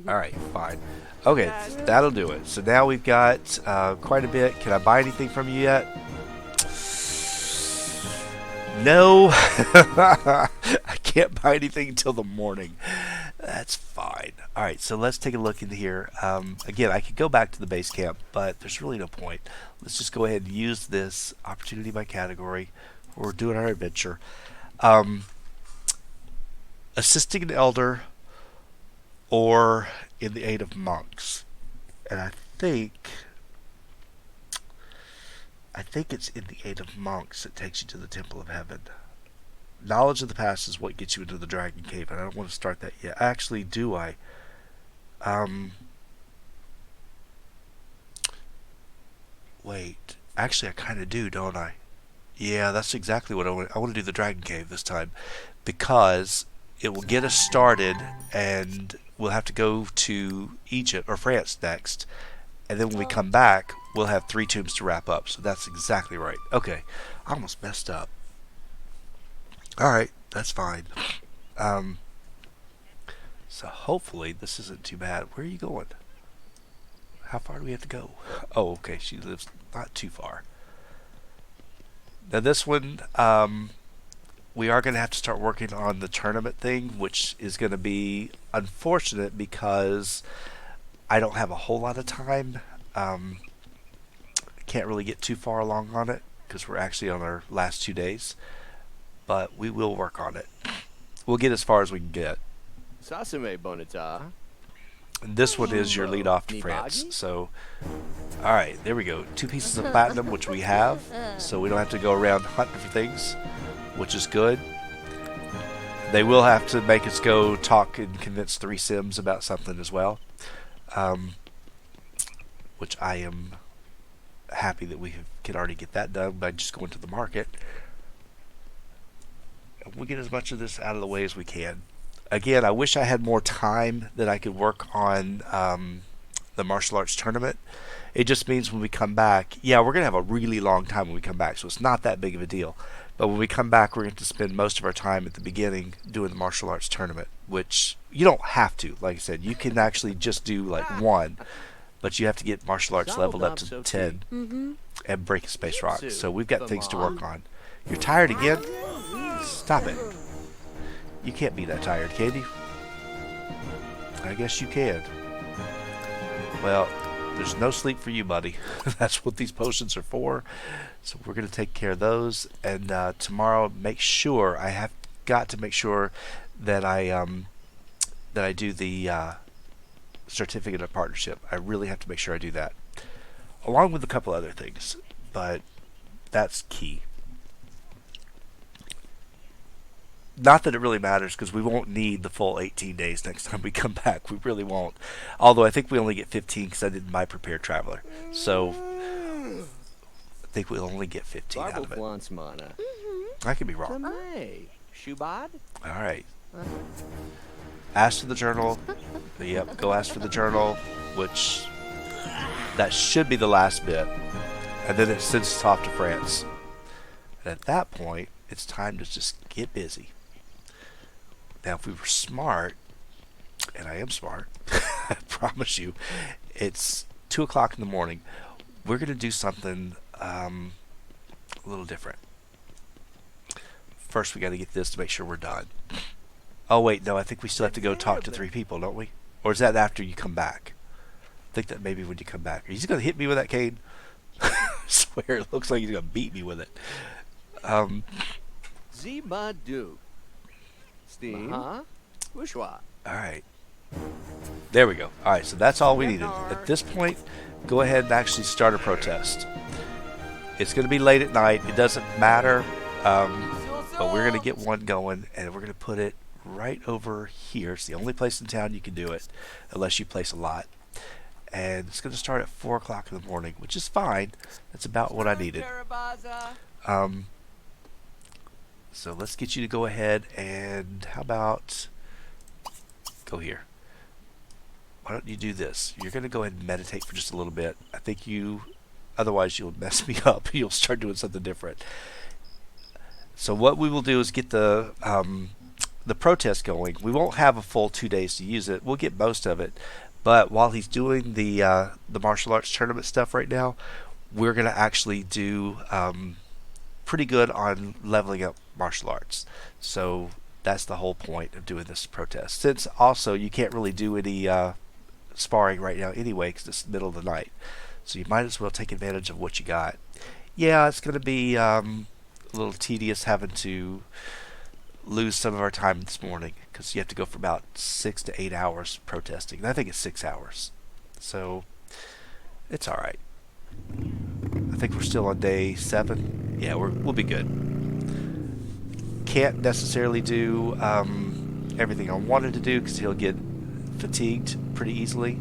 Alright, fine. Okay, that'll do it. So now we've got quite a bit. Can I buy anything from you yet? No. I can't buy anything until the morning. That's fine. Alright, so let's take a look into here. Again, I could go back to the base camp, but there's really no point. Let's just go ahead and use this opportunity by category. We're doing our adventure. Assisting an elder or in the aid of monks. And I think it's in the aid of monks that takes you to the Temple of Heaven. Knowledge of the past is what gets you into the Dragon Cave, and I don't want to start that yet. Actually, do I? Wait. Actually, I kind of do, don't I? Yeah, that's exactly what I want. I want to do the Dragon Cave this time because it will get us started, and we'll have to go to Egypt or France next, and then when we come back, we'll have 3 tombs to wrap up. So that's exactly right. Okay, I almost messed up. All right, that's fine. So hopefully this isn't too bad. Where are you going? How far do we have to go? Oh, okay, she lives not too far. Now this one, we are going to have to start working on the tournament thing, which is going to be unfortunate because I don't have a whole lot of time. Can't really get too far along on it because we're actually on our last 2 days. But we will work on it. We'll get as far as we can get. And this one is your lead off to France. So, alright, there we go. 2 pieces of platinum, which we have. So we don't have to go around hunting for things, which is good. They will have to make us go talk and convince 3 Sims about something as well. Which I am happy that we can already get that done by just going to the market. We'll get as much of this out of the way as we can. Again, I wish I had more time that I could work on the martial arts tournament. It just means when we come back, yeah, we're going to have a really long time when we come back, so it's not that big of a deal. But when we come back, we're going to spend most of our time at the beginning doing the martial arts tournament, which you don't have to. Like I said, you can actually just do like 1, but you have to get martial arts leveled up to 10 and break a space rock. So we've got things to work on. You're tired again? Stop it. You can't be that tired, can you? I guess you can. Well, there's no sleep for you, buddy. That's what these potions are for. So we're going to take care of those. And tomorrow, make sure, I have got to make sure that I do the certificate of partnership. I really have to make sure I do that. Along with a couple other things. But that's key. Not that it really matters because we won't need the full 18 days next time we come back. We really won't. Although I think we only get 15 because I did my prepared traveler. So I think we'll only get 15 out of it. I could be wrong. Alright. Ask for the journal. Yep, go ask for the journal, which that should be the last bit. And then it sends us off to France. And at that point, it's time to just get busy. Now, if we were smart, and I am smart, I promise you, it's 2 o'clock in the morning. We're going to do something a little different. First, we got to get this to make sure we're done. Oh, wait, no, I think we still have to go talk to 3 people, don't we? Or is that after you come back? I think that maybe when you come back. Are you going to hit me with that cane? I swear, it looks like he's going to beat me with it. Zibadu. Steam. Alright. There we go. Alright, so that's all we needed. At this point, go ahead and actually start a protest. It's going to be late at night. It doesn't matter. But we're going to get one going, and we're going to put it right over here. It's the only place in town you can do it, unless you place a lot. And it's going to start at 4 o'clock in the morning, which is fine. That's about what I needed. So let's get you to go ahead and how about go here. Why don't you do this? You're going to go ahead and meditate for just a little bit. I think otherwise you'll mess me up. You'll start doing something different. So what we will do is get the the protest going. We won't have a full 2 days to use it. We'll get most of it, but while he's doing the martial arts tournament stuff right now, we're gonna actually do pretty good on leveling up martial arts. So that's the whole point of doing this protest. Since also you can't really do any sparring right now anyway because it's the middle of the night. So you might as well take advantage of what you got. Yeah, it's going to be a little tedious having to lose some of our time this morning because you have to go for about 6 to 8 hours protesting. And I think it's 6 hours. So it's all right. I think we're still on day 7. Yeah, we'll be good. Can't necessarily do everything I wanted to do because he'll get fatigued pretty easily.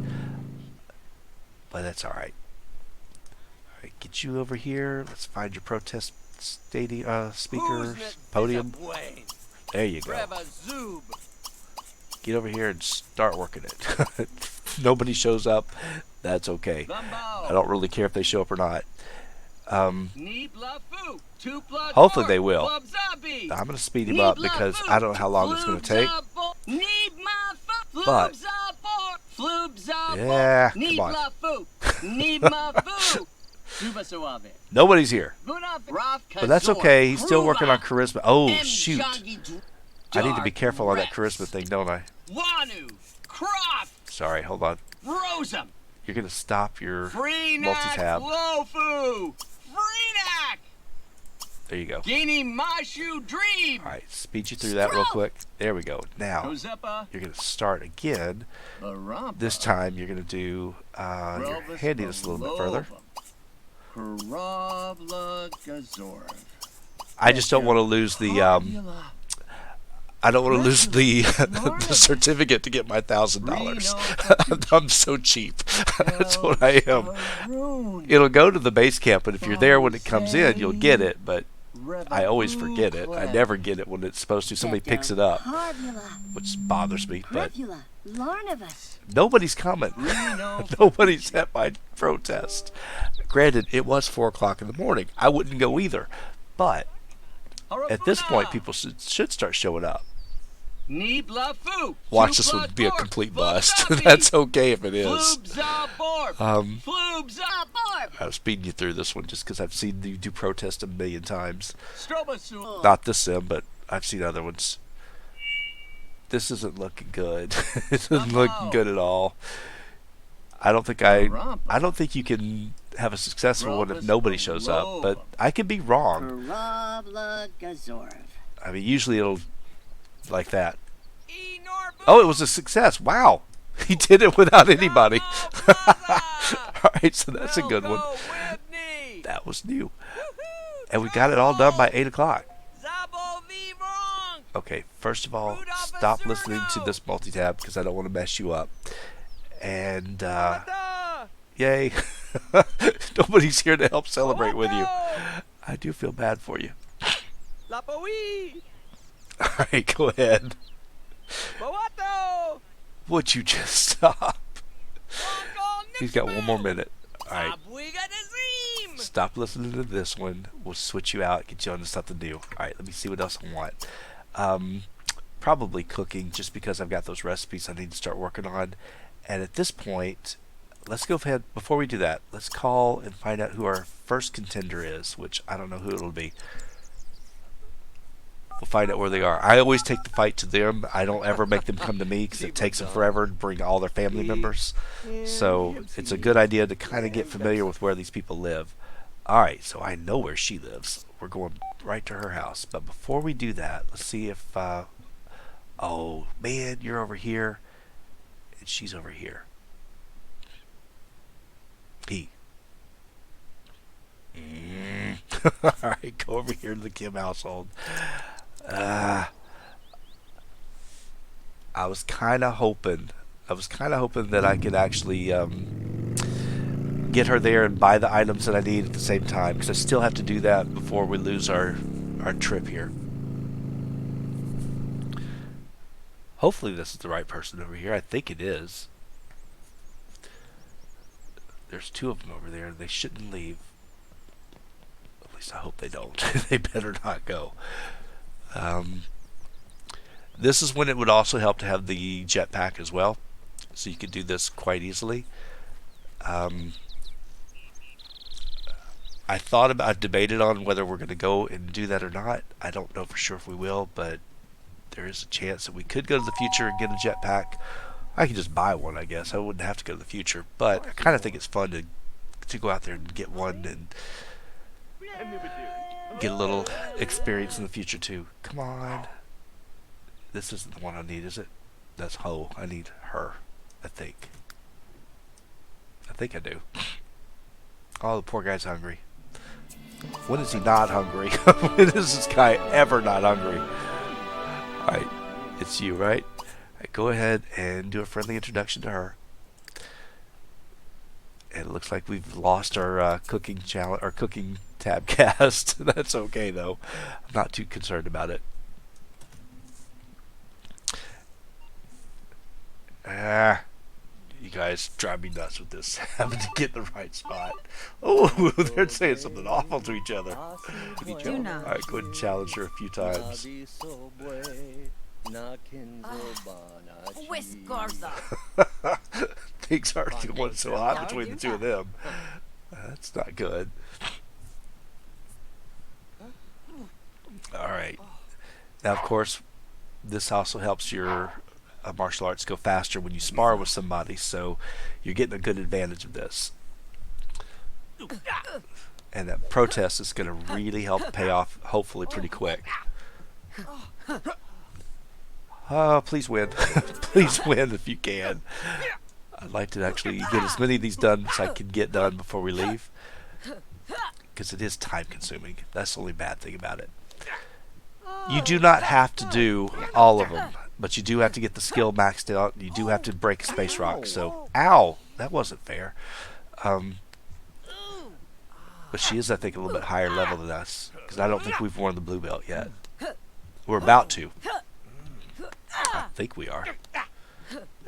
But that's all right. All right, get you over here. Let's find your protest speaker podium. There you go. Get over here and start working it. Nobody shows up. That's okay. I don't really care if they show up or not. Hopefully they will. I'm going to speed him up because I don't know how long it's going to take. But, yeah, come on. Nobody's here. But that's okay. He's still working on charisma. Oh, shoot. I need to be careful on that charisma thing, don't I? Sorry, hold on. You're going to stop your multi-tab. There you go. Alright, speed you through that real quick. There we go. Now, you're going to start again. This time, you're going to do your handiness a little bit further. I just don't want to lose the I don't want to lose the the certificate to get my $1,000. I'm so cheap. That's what I am. It'll go to the base camp, but if you're there when it comes in, you'll get it. But I always forget it. I never get it when it's supposed to. Somebody picks it up, which bothers me. But nobody's coming. Nobody's at my protest. Granted, it was 4 o'clock in the morning. I wouldn't go either. But at this point, people should start showing up. Watch this one be a complete bust. That's okay if it is. I'm speeding you through this one just because I've seen you do protest a million times. Not this sim, but I've seen other ones. This isn't looking good. It isn't looking good at all. I don't think you can have a successful one if nobody shows up, but I could be wrong. I mean, usually it'll like that. Oh, it was a success. Wow. He did it without anybody. Alright, so that's a good one. That was new. And we got it all done by 8 o'clock. Okay, first of all, stop listening to this multi-tab because I don't want to mess you up. And, yay. Nobody's here to help celebrate with you. I do feel bad for you. Alright, go ahead. Would you just stop? He's got one more minute. Alright. Stop listening to this one. We'll switch you out, get you onto something new. Alright, let me see what else I want. Probably cooking, just because I've got those recipes I need to start working on. And at this point, let's go ahead, before we do that, let's call and find out who our first contender is, which I don't know who it'll be. We'll find out where they are. I always take the fight to them. I don't ever make them come to me because it takes them forever to bring all their family members. So it's a good idea to kind of get familiar with where these people live. Alright, so I know where she lives. We're going right to her house. But before we do that, let's see if... oh, man, you're over here. And she's over here. He. Alright, go over here to the Kim household. I was kind of hoping that I could actually get her there and buy the items that I need at the same time, because I still have to do that before we lose our trip here. Hopefully this is the right person over here. I think it is. There's 2 of them over there. They shouldn't leave. At least I hope they don't. They better not go. This is when it would also help to have the jetpack as well, so you could do this quite easily. Um, I debated on whether we're going to go and do that or not. I don't know for sure if we will, but there is a chance that we could go to the future and get a jetpack. I could just buy one, I guess. I wouldn't have to go to the future, but I kind of think it's fun to go out there and get one and get a little experience in the future too. Come on. This isn't the one I need, is it? That's Ho. I need her, I think. I think I do. Oh, the poor guy's hungry. When is he not hungry? When is this guy ever not hungry? Alright, it's you, right? Alright, go ahead and do a friendly introduction to her. And it looks like we've lost our cooking challenge, our cooking tab cast. That's okay though. I'm not too concerned about it. You guys drive me nuts with this. Having to get the right spot. Oh, they're saying something awful to each other. Alright, go ahead and challenge her a few times. Things aren't going so hot between the two of them. That's not good. Alright. Now, of course, this also helps your martial arts go faster when you spar with somebody, so you're getting a good advantage of this. And that protest is going to really help pay off, hopefully pretty quick. Oh, please win. Please win if you can. I'd like to actually get as many of these done as I can get done before we leave, because it is time consuming. That's the only bad thing about it. You do not have to do all of them, but you do have to get the skill maxed out. You do have to break a space rock. So, ow, that wasn't fair. But she is, I think, a little bit higher level than us, because I don't think we've worn the blue belt yet. We're about to. I think we are.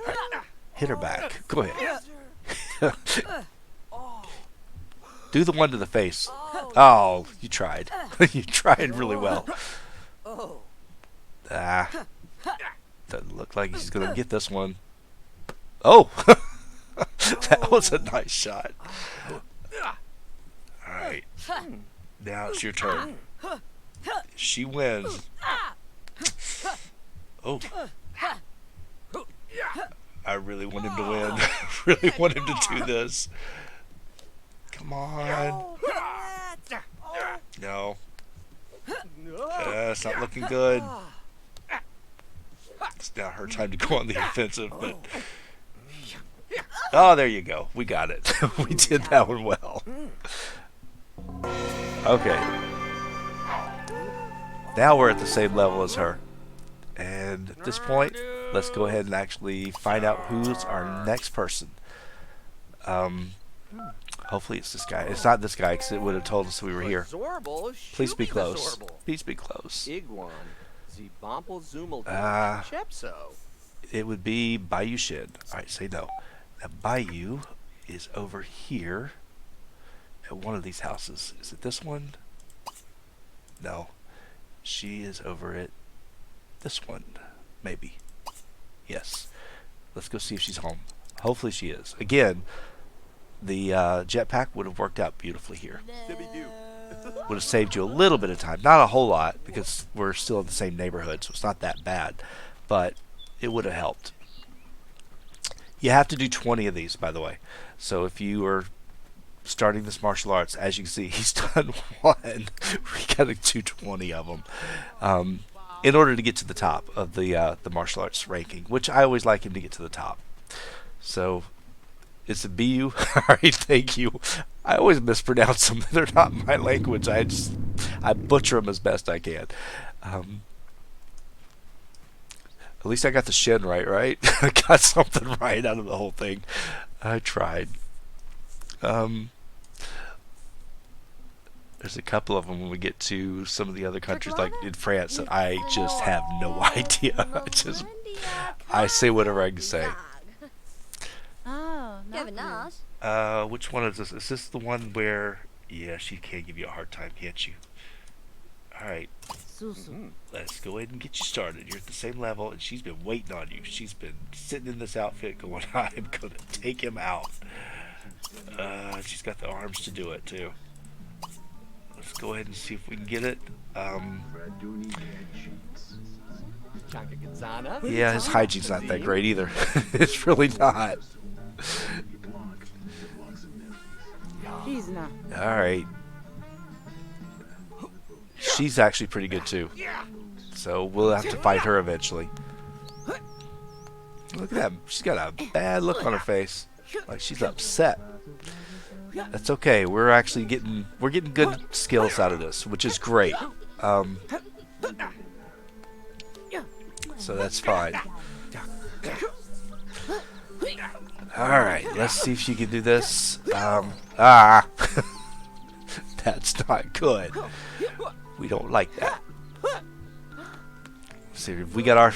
Right. Hit her back. Go ahead. Do the one to the face. Oh, you tried. You tried really well. Doesn't look like he's going to get this one. Oh! That was a nice shot. Alright. Now it's your turn. She wins. Oh. I really want him to win. Really want him to do this. Come on. No. It's not looking good. It's now her time to go on the offensive, but... Oh, there you go. We got it. We did that one well. Okay. Now we're at the same level as her. And at this point, let's go ahead and actually find out who's our next person. Hopefully it's this guy. It's not this guy, because it would have told us we were here. Please be close. Please be close. It would be Bayou Shin. Alright, say no. Now Bayou is over here at one of these houses. Is it this one? No. She is over at this one. Maybe. Yes. Let's go see if she's home. Hopefully she is. Again, the jetpack would have worked out beautifully here. Would have saved you a little bit of time. Not a whole lot, because we're still in the same neighborhood, so it's not that bad. But it would have helped. You have to do 20 of these, by the way. So if you are starting this martial arts, as you can see, he's done one. We got to do 20 of them in order to get to the top of the martial arts ranking, which I always like him to get to the top. So it's a BU. All right, thank you. I always mispronounce them. They're not my language. I butcher them as best I can. At least I got the shin right? I got something right out of the whole thing. I tried. There's a couple of them when we get to some of the other countries, like in France, that I just have no idea. I say whatever I can say. Which one is this? Is this the one where... Yeah, she can give you a hard time, can't you? Alright. Let's go ahead and get you started. You're at the same level, and she's been waiting on you. She's been sitting in this outfit going, I'm going to take him out. She's got the arms to do it, too. Let's go ahead and see if we can get it. Yeah, his hygiene's not that great either. It's really not. Alright. She's actually pretty good too. So we'll have to fight her eventually. Look at that. She's got a bad look on her face. Like she's upset. That's okay. We're actually getting good skills out of this, which is great. So that's fine. Alright, let's see if she can do this. That's not good. We don't like that. Let's see if we got our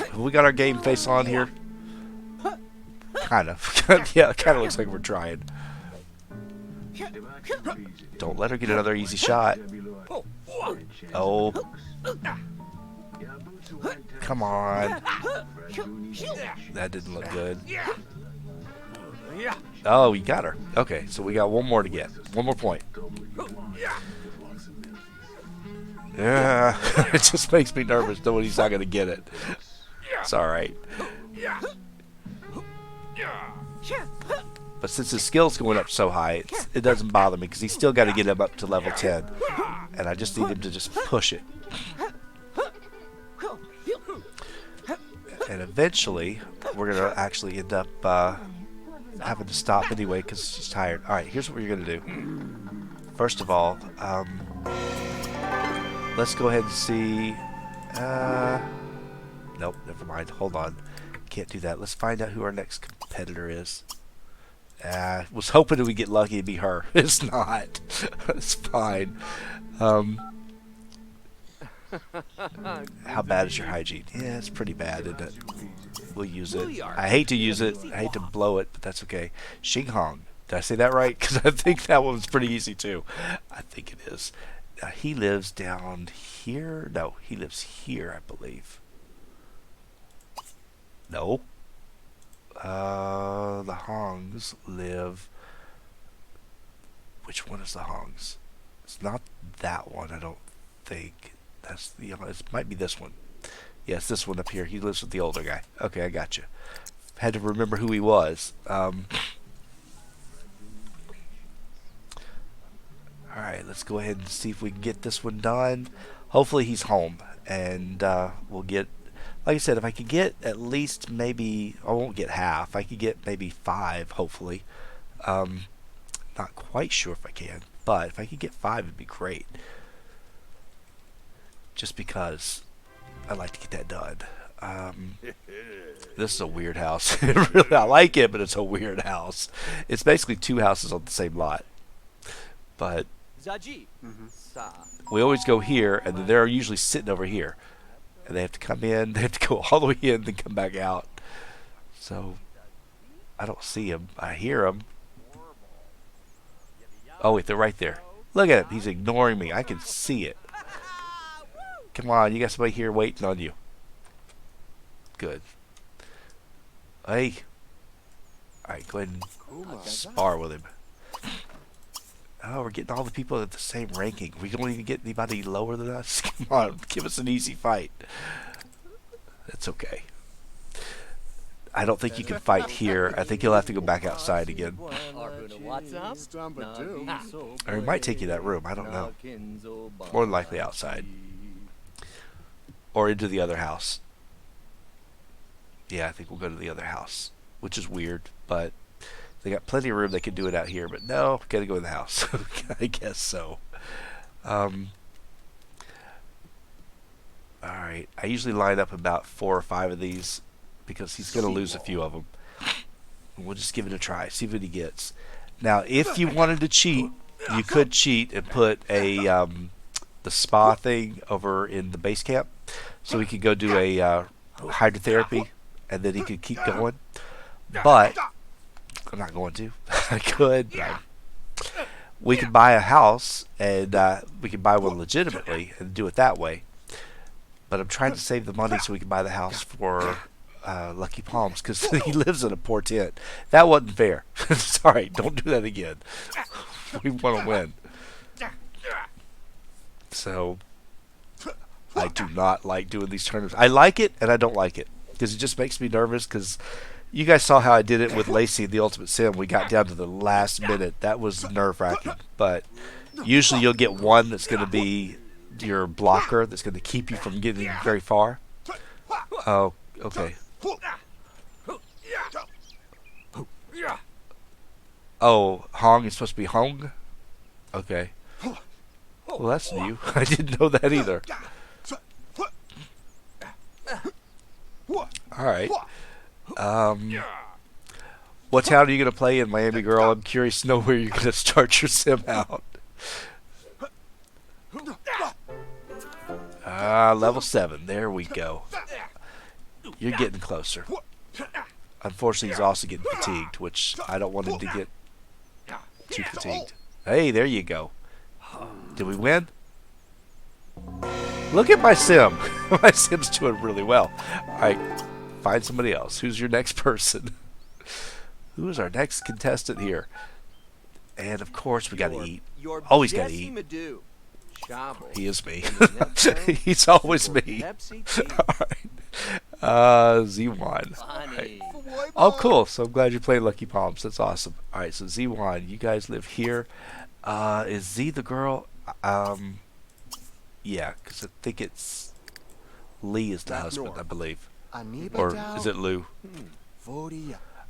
game face on here. Kind of. Yeah, it kind of looks like we're trying. Don't let her get another easy shot. Oh. Come on. That didn't look good. Oh, we got her. Okay, so we got one more to get. One more point. Yeah, it just makes me nervous knowing he's not going to get it. It's alright. But since his skill's going up so high, it doesn't bother me because he's still got to get him up to level 10. And I just need him to just push it. And eventually, we're going to actually end up having to stop anyway because she's tired. Alright, here's what you're going to do. First of all, let's go ahead and see... nope, never mind. Hold on. Can't do that. Let's find out who our next competitor is. Was hoping that we get lucky and be her. It's not. It's fine. How bad is your hygiene? Yeah, it's pretty bad, isn't it? We'll use it. I hate to use it. I hate to blow it, but that's okay. Xing Hong. Did I say that right? Because I think that one was pretty easy, too. I think it is. He lives down here. No, he lives here, I believe. No. The Hongs live... Which one is the Hongs? It's not that one, I don't think. That's the... It might be this one. Yes, this one up here. He lives with the older guy. Okay, I got you. Had to remember who he was. Alright, let's go ahead and see if we can get this one done. Hopefully he's home. And we'll get... Like I said, if I could get at least maybe... I won't get half. I could get maybe 5, hopefully. Not quite sure if I can. But if I could get 5, it'd be great. Just because I'd like to get that done. This is a weird house. Really, I like it, but it's a weird house. It's basically 2 houses on the same lot. But we always go here, and then they're usually sitting over here. And they have to come in, they have to go all the way in, then come back out. So, I don't see them. I hear them. Oh, wait, they're right there. Look at him. He's ignoring me. I can see it. Come on, you got somebody here waiting on you. Good. Hey. Alright, go ahead and spar with him. Oh, we're getting all the people at the same ranking. We don't even get anybody lower than us. Come on, give us an easy fight. That's okay. I don't think you can fight here. I think you'll have to go back outside again. Or he might take you to that room. I don't know. More than likely outside. Or into the other house. Yeah, I think we'll go to the other house. Which is weird, but they got plenty of room. They could do it out here, but no, gotta go in the house. I guess so. Alright, I usually line up about 4 or 5 of these because he's gonna lose a few of them. We'll just give it a try, see what he gets. Now, if you wanted to cheat, you could cheat and put a the spa thing over in the base camp, so he could go do a hydrotherapy, and then he could keep going. But I'm not going to. I could. We could buy a house, and we could buy one legitimately and do it that way. But I'm trying to save the money so we can buy the house for Lucky Palms because he lives in a poor tent. That wasn't fair. Sorry, don't do that again. We want to win. So I do not like doing these tournaments. I like it and I don't like it because it just makes me nervous because you guys saw how I did it with Lacey in the Ultimate Sim. We got down to the last minute. That was nerve-wracking. But usually you'll get one that's going to be your blocker that's going to keep you from getting very far. Oh, okay. Oh, Hong is supposed to be Hong? Okay. Well, that's new. I didn't know that either. Alright. What town are you going to play in, Miami Girl? I'm curious to know where you're going to start your sim out. Level 7. There we go. You're getting closer. Unfortunately, he's also getting fatigued, which I don't want him to get too fatigued. Hey, there you go. Did we win? Look at my sim. My sim's doing really well. Alright, find somebody else. Who's your next person? Who is our next contestant here? And of course, we gotta eat. Always gotta eat. He is me. He's always me. Alright. Z1. Right. Oh, cool. So I'm glad you're playing Lucky Palms. That's awesome. Alright, so Z1, you guys live here. Is Z the girl? Yeah, because I think it's Lee is the husband, I believe. Or is it Lou?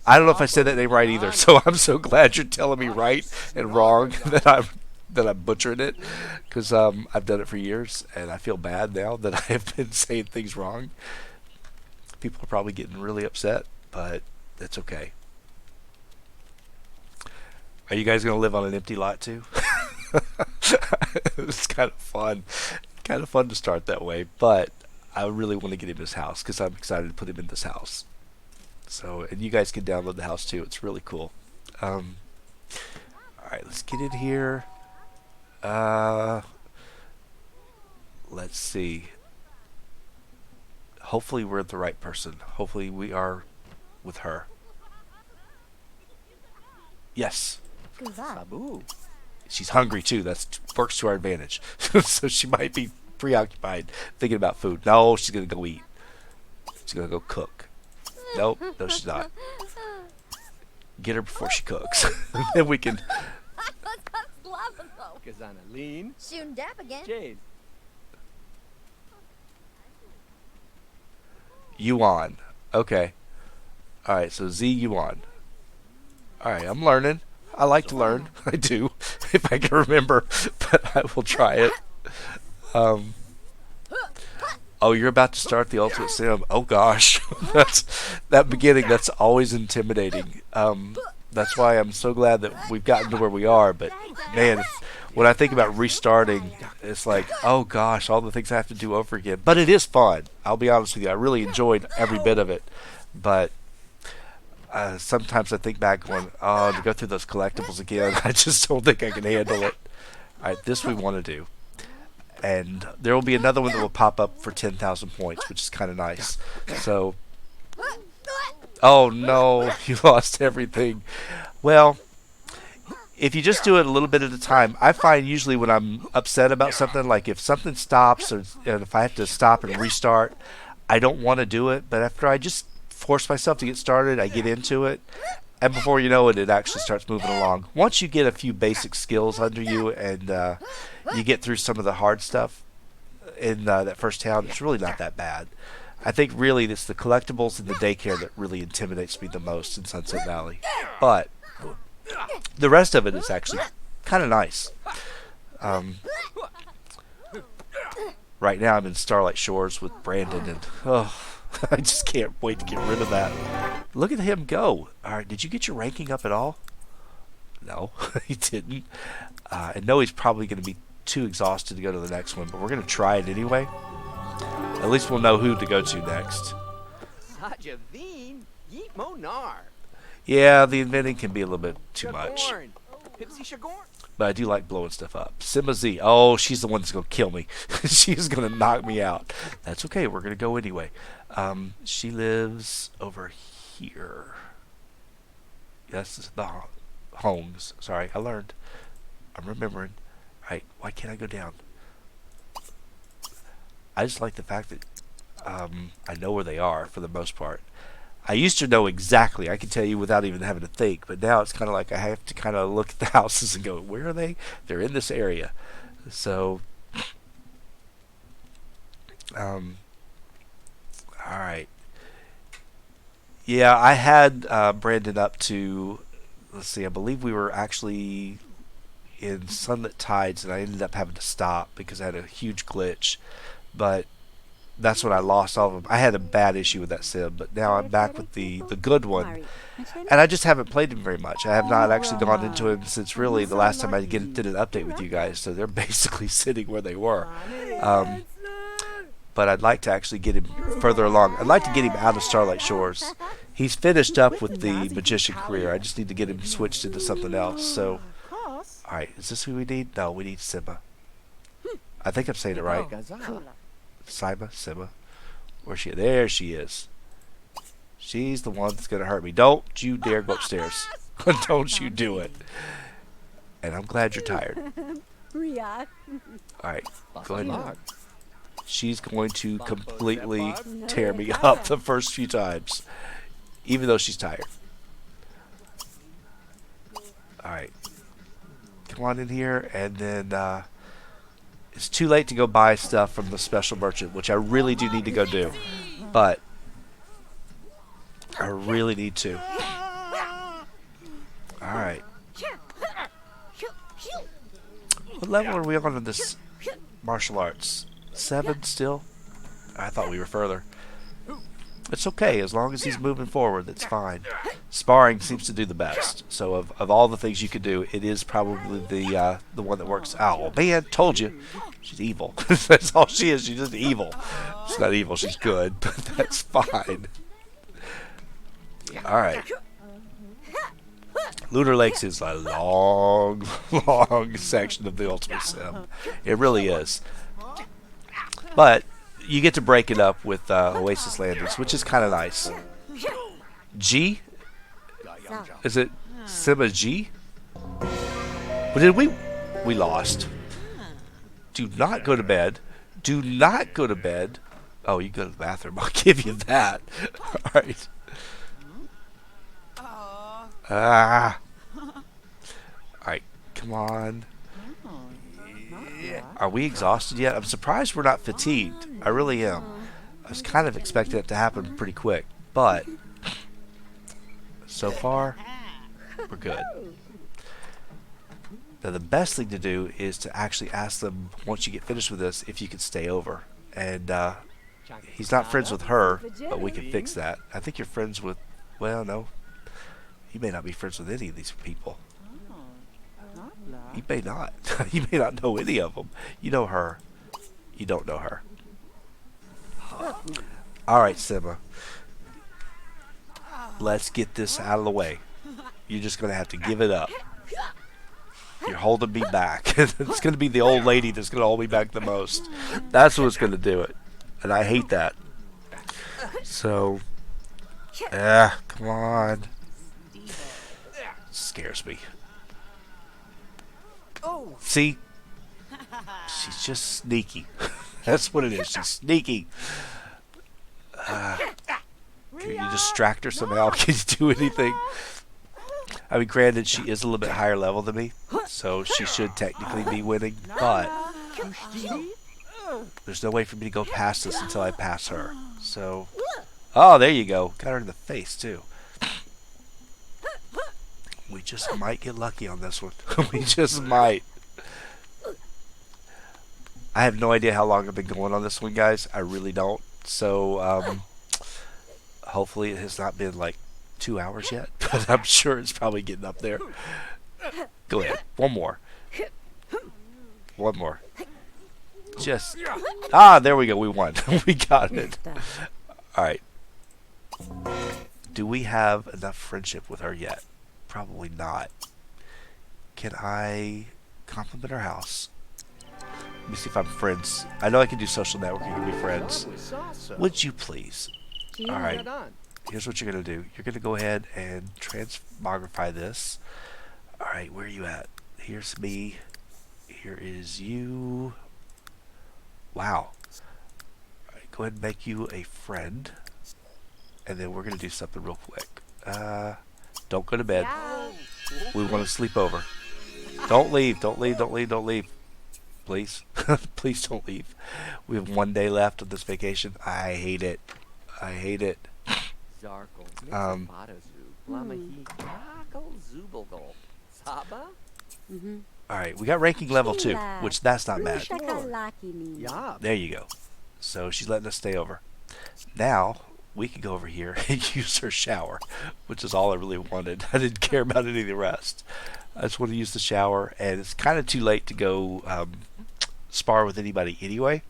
I don't know if I said that name right either, so I'm so glad you're telling me right and wrong that I'm butchering it, because I've done it for years, and I feel bad now that I have been saying things wrong. People are probably getting really upset, but that's okay. Are you guys going to live on an empty lot too? It's kind of fun. Kind of fun to start that way, but I really want to get him this house because I'm excited to put him in this house. So, and you guys can download the house too. It's really cool. Alright, let's get in here. Let's see. Hopefully we're the right person. Hopefully we are with her. Yes. She's hungry too. That works to our advantage. So she might be preoccupied thinking about food. No, she's gonna go eat. She's gonna go cook. Nope, no she's not. Get her before she cooks. Then we can. Yuan. Okay. Alright, so Z Yuan. Alright, I'm learning. I like to learn. I do. If I can remember. But I will try it. Oh, you're about to start the Ultimate Sim. Oh gosh. That beginning, that's always intimidating. That's why I'm so glad that we've gotten to where we are. But man, when I think about restarting, it's like, oh gosh, all the things I have to do over again. But it is fun. I'll be honest with you. I really enjoyed every bit of it. But sometimes I think back going, oh, to go through those collectibles again, I just don't think I can handle it. Alright, this we want to do. And there will be another one that will pop up for 10,000 points, which is kind of nice. So, oh no, you lost everything. Well, if you just do it a little bit at a time, I find usually when I'm upset about something, like if something stops, or if I have to stop and restart, I don't want to do it. But after I just force myself to get started, I get into it. And before you know it, it actually starts moving along. Once you get a few basic skills under you and you get through some of the hard stuff in that first town, it's really not that bad. I think really it's the collectibles and the daycare that really intimidates me the most in Sunset Valley. But the rest of it is actually kind of nice. Right now I'm in Starlight Shores with Brandon, and I just can't wait to get rid of that. Look at him go. Alright, did you get your ranking up at all? No, he didn't. And no, he's probably going to be too exhausted to go to the next one, but we're going to try it anyway. At least we'll know who to go to next. Yeah, the inventing can be a little bit too much. But I do like blowing stuff up. Simba Z. Oh, she's the one that's going to kill me. She's going to knock me out. That's okay. We're going to go anyway. She lives over here. Yes, the homes. Sorry, I learned. I'm remembering. Right, why can't I go down? I just like the fact that I know where they are for the most part. I used to know exactly. I could tell you without even having to think. But now it's kind of like I have to kind of look at the houses and go, where are they? They're in this area. So, all right. Yeah, I had Brandon up to, let's see, I believe we were actually in Sunlit Tides, and I ended up having to stop because I had a huge glitch. But that's when I lost all of them. I had a bad issue with that sim, but now I'm back with the good one, and I just haven't played him very much. I have not actually gone into him since really the last time I did an update with you guys, so they're basically sitting where they were. But I'd like to actually get him further along. I'd like to get him out of Starlight Shores. He's finished up with the magician career. I just need to get him switched into something else. So, alright, is this who we need? No, we need Simba. I think I'm saying it right. Simba. Where's she? There she is. She's the one that's going to hurt me. Don't you dare go upstairs. Don't you do it. And I'm glad you're tired. Alright, go ahead. She's going to completely tear me up the first few times. Even though she's tired. Alright. Come on in here, and then it's too late to go buy stuff from the special merchant, which I really do need to go do. But I really need to. Alright. What level are we on in this martial arts? 7 still? I thought we were further. It's okay, as long as he's moving forward, that's fine. Sparring seems to do the best. So of all the things you could do, it is probably the one that works. Oh man, told you, she's evil. That's all she is. She's just evil. She's not evil. She's good, but that's fine. All right. Lunar Lakes is a long, long section of the Ultimate Sim. It really is. But you get to break it up with Oasis Landings, which is kind of nice. G? Is it Simba G? But did we lost. Do not go to bed. Do not go to bed. Oh, you go to the bathroom. I'll give you that. Alright. Alright, come on. Are we exhausted yet? I'm surprised we're not fatigued. I really am. I was kind of expecting it to happen pretty quick, but so far, we're good. Now, the best thing to do is to actually ask them, once you get finished with this, if you could stay over. And he's not friends with her, but we can fix that. I think you're friends with, well, no. You may not be friends with any of these people. You may not. You may not know any of them. You know her. You don't know her. Alright, Simba. Let's get this out of the way. You're just going to have to give it up. You're holding me back. It's going to be the old lady that's going to hold me back the most. That's what's going to do it. And I hate that. So, come on. Scares me. See? She's just sneaky. That's what it is. She's sneaky. Can you distract her somehow? Can you do anything? I mean, granted, she is a little bit higher level than me, so she should technically be winning, but there's no way for me to go past this until I pass her. So, oh, there you go. Got her in the face, too. We just might get lucky on this one. We just might. I have no idea how long I've been going on this one, guys. I really don't. So, hopefully it has not been like 2 hours yet. But I'm sure it's probably getting up there. Go ahead. One more. One more. Just. Ah, there we go. We won. We got it. Alright. Do we have enough friendship with her yet? Probably not. Can I compliment our house. Let me see if I'm friends. I know I can do social networking and be friends. Would you please? All right. Here's what you're going to do. You're going to go ahead and transmogrify this. All right, where are you at? Here's me. Here is you. Wow. All right, go ahead and make you a friend. And then we're going to do something real quick. Don't go to bed. We want to sleep over. Don't leave. Don't leave. Don't leave. Don't leave. Please. Please don't leave. We have 1 day left of this vacation. I hate it. I hate it. Alright, we got ranking level 2, which that's not bad. There you go. So she's letting us stay over. Now, we can go over here and use her shower, which is all I really wanted. I didn't care about any of the rest. I just want to use the shower, and it's kind of too late to go spar with anybody anyway.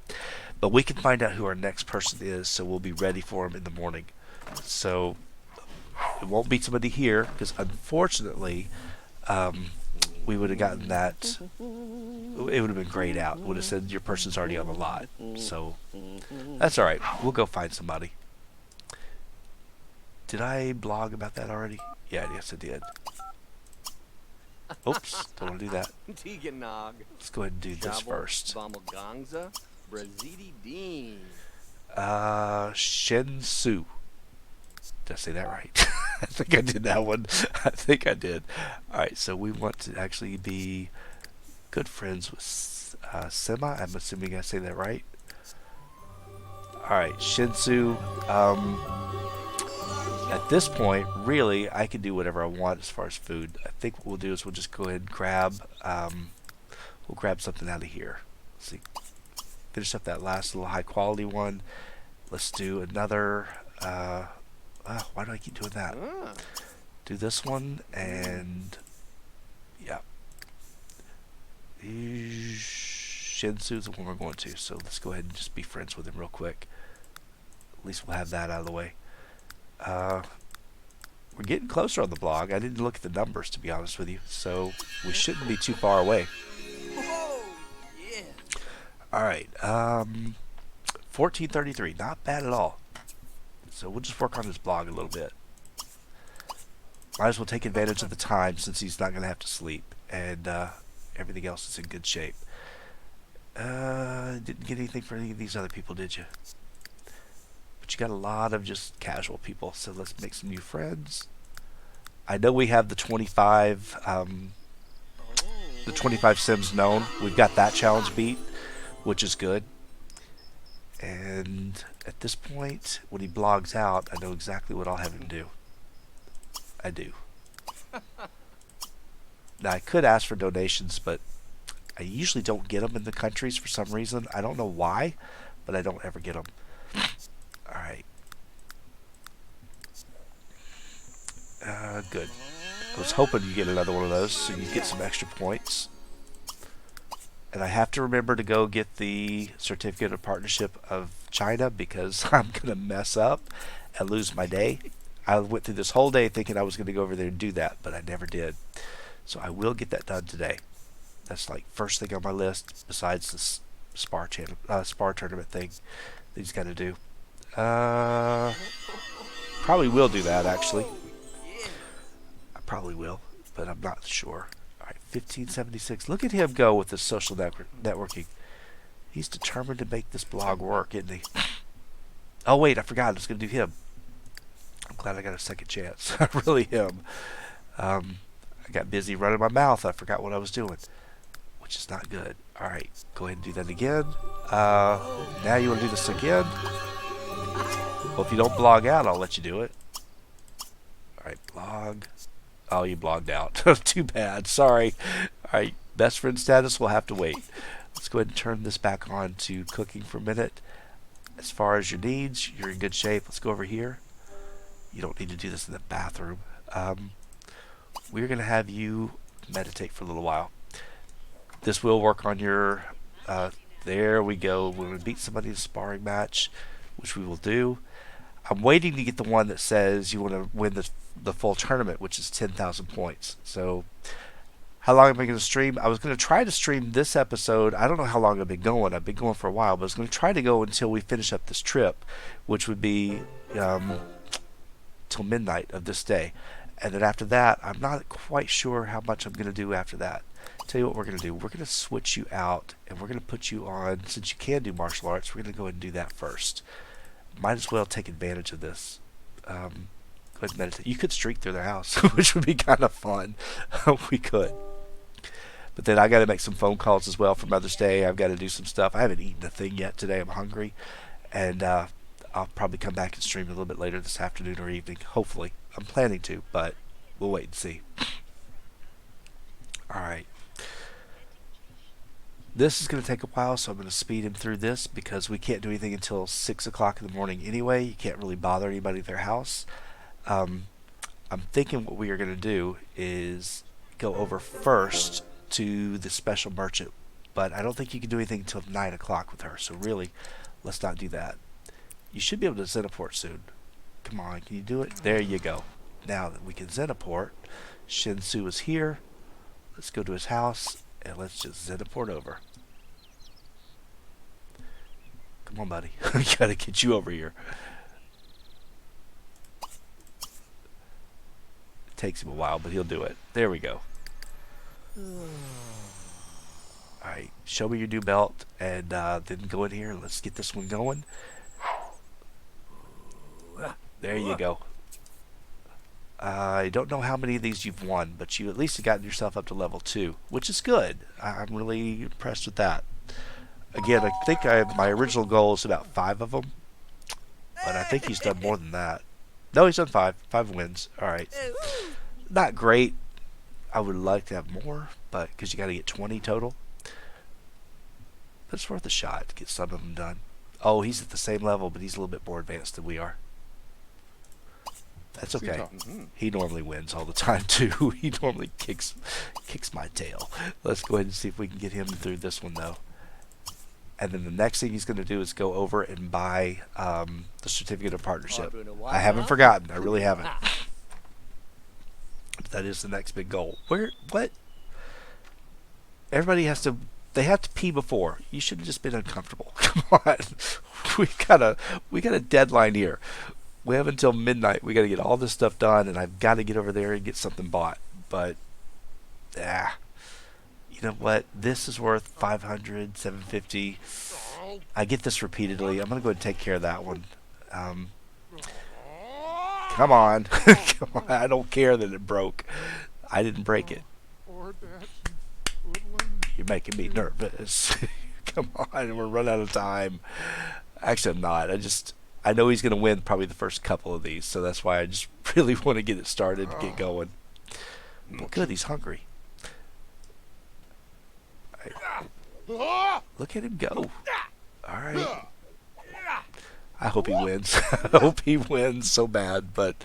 But we can find out who our next person is, so we'll be ready for him in the morning. So it won't be somebody here, because unfortunately, we would have gotten that. It would have been grayed out. It would have said your person's already on the lot. So that's all right. We'll go find somebody. Did I blog about that already? Yeah, yes I did. Oops, don't want to do that. Let's go ahead and do this first. Shensu. Did I say that right? I think I did that one. I think I did. Alright, so we want to actually be good friends with Sema. I'm assuming I say that right. Alright, Shinsu. At this point, really, I can do whatever I want as far as food. I think what we'll do is we'll just go ahead and grab, we'll grab something out of here. Let's see, finish up that last little high quality one. Let's do another, why do I keep doing that? Do this one, and, yeah. Shinsu's the one we're going to, so let's go ahead and just be friends with him real quick. At least we'll have that out of the way. We're getting closer on the blog. I didn't look at the numbers, to be honest with you, so we shouldn't be too far away. Alright, 1433, not bad at all. So we'll just work on his blog a little bit. Might as well take advantage of the time since he's not going to have to sleep, and everything else is in good shape. Didn't get anything for any of these other people, did you? But you got a lot of just casual people, so let's make some new friends. I know we have the 25 Sims known. We've got that challenge beat, which is good. And at this point, when he blogs out, I know exactly what I'll have him do. I do. Now, I could ask for donations, but I usually don't get them in the countries for some reason. I don't know why, but I don't ever get them. Alright. Good. I was hoping you get another one of those so you get some extra points. And I have to remember to go get the Certificate of Partnership of China because I'm going to mess up and lose my day. I went through this whole day thinking I was going to go over there and do that, but I never did. So I will get that done today. That's like first thing on my list besides this spar tournament thing that he's got to do. Probably will do that actually. I probably will, but I'm not sure. Alright, 1576. Look at him go with this social networking. He's determined to make this blog work, isn't he? Oh wait, I forgot. I was going to do him. I'm glad I got a second chance. I really am. I got busy running my mouth. I forgot what I was doing, which is not good. Alright, go ahead and do that again. Now you want to do this again? Well, if you don't blog out, I'll let you do it. Alright, blog. Oh, you blogged out. Too bad. Sorry. Alright, best friend status will have to wait. Let's go ahead and turn this back on to cooking for a minute. As far as your needs, you're in good shape. Let's go over here. You don't need to do this in the bathroom. We're going to have you meditate for a little while. This will work on your... there we go. We're going to beat somebody in a sparring match, which we will do. I'm waiting to get the one that says you want to win the full tournament, which is 10,000 points. So How long am I going to stream? I was going to try to stream this episode. I don't know how long I've been going. I've been going for a while, but I was going to try to go until we finish up this trip, which would be till midnight of this day. And then after that, I'm not quite sure how much I'm going to do after that. Tell you what we're going to do. We're going to switch you out, and we're going to put you on, since you can do martial arts, we're going to go ahead and do that first. Might as well take advantage of this. Go ahead and meditate. You could streak through their house, which would be kind of fun. We could. But then I got to make some phone calls as well for Mother's Day. I've got to do some stuff. I haven't eaten a thing yet today. I'm hungry. And I'll probably come back and stream a little bit later this afternoon or evening. Hopefully. I'm planning to, but we'll wait and see. Alright. This is going to take a while, so I'm going to speed him through this because we can't do anything until 6 o'clock in the morning anyway. You can't really bother anybody at their house. I'm thinking what we are going to do is go over first to the special merchant, but I don't think you can do anything until 9 o'clock with her, so really, let's not do that. You should be able to Xenoport soon. Come on, can you do it? There you go. Now that we can Xenoport, Shinsu is here. Let's go to his house, and let's just Xenoport over. Come on, buddy. We gotta get you over here. It takes him a while, but he'll do it. There we go. Alright, show me your new belt, and then go in here. Let's get this one going. There you go. I don't know how many of these you've won, but you at least have gotten yourself up to level 2, which is good. I'm really impressed with that. Again, I think my original goal is about 5 of them, but I think he's done more than that. No, he's done 5. 5 wins. Alright. Not great. I would like to have more, but because you got to get 20 total. But it's worth a shot to get some of them done. Oh, he's at the same level, but he's a little bit more advanced than we are. That's okay. He normally wins all the time too. He normally kicks my tail. Let's go ahead and see if we can get him through this one though. And then the next thing he's going to do is go over and buy the certificate of partnership. I haven't forgotten. I really haven't. That is the next big goal. What? Everybody has to. They have to pee before. You should have just been uncomfortable. Come on. We got a deadline here. We have until midnight. We got to get all this stuff done, and I've got to get over there and get something bought. But, you know what? This is worth 500, 750. I get this repeatedly. I'm going to go ahead and take care of that one. Come on. Come on. I don't care that it broke. I didn't break it. You're making me nervous. Come on. We're running out of time. Actually, I'm not. I know he's going to win probably the first couple of these, so that's why I just really want to get it started and get going. Well, good, he's hungry. Right. Look at him go. Alright. I hope he wins. I hope he wins so bad, but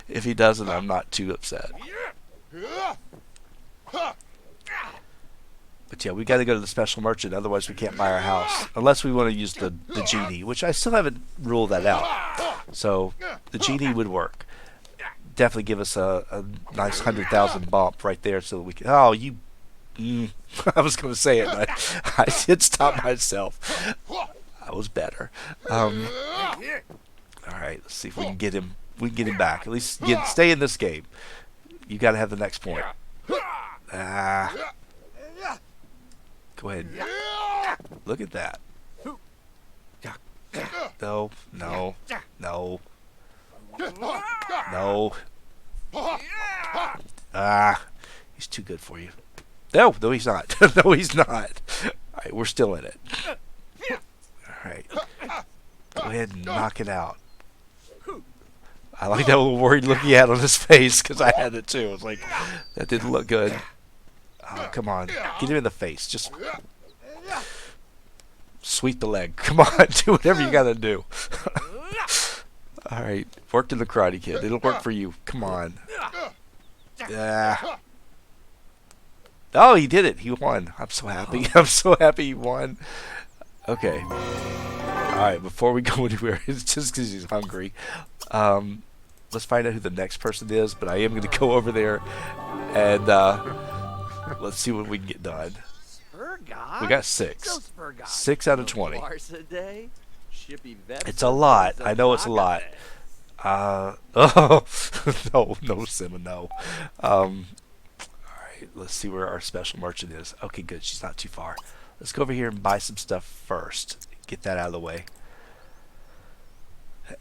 if he doesn't, I'm not too upset. But yeah, we got to go to the special merchant, otherwise we can't buy our house. Unless we want to use the genie, which I still haven't ruled that out. So, the genie would work. Definitely give us a nice 100,000 bump right there so that we can... Oh, you... I was going to say it, but I did stop myself. I was better. Alright, let's see if we can get him back. At least stay in this game. You got to have the next point. Go ahead. Look at that. No. He's too good for you. No, he's not. No, he's not. Alright, we're still in it. Alright. Go ahead and knock it out. I like that little worried look he had on his face, because I had it too. I was like, that didn't look good. Oh, come on. Get him in the face. Just sweep the leg. Come on. Do whatever you gotta do. Alright. Worked in the Karate Kid. It'll work for you. Come on. Oh, he did it. He won. I'm so happy. I'm so happy he won. Okay. Alright, before we go anywhere, it's just because he's hungry. Let's find out who the next person is, but I am going to go over there and let's see what we can get done. Spurgot? We got So 6. Spurgot. 6 out of 20. A day? Shippy vet It's a lot. I know it's a lot. Oh, no, Simma, no. Alright, let's see where our special merchant is. Okay, good. She's not too far. Let's go over here and buy some stuff first. Get that out of the way.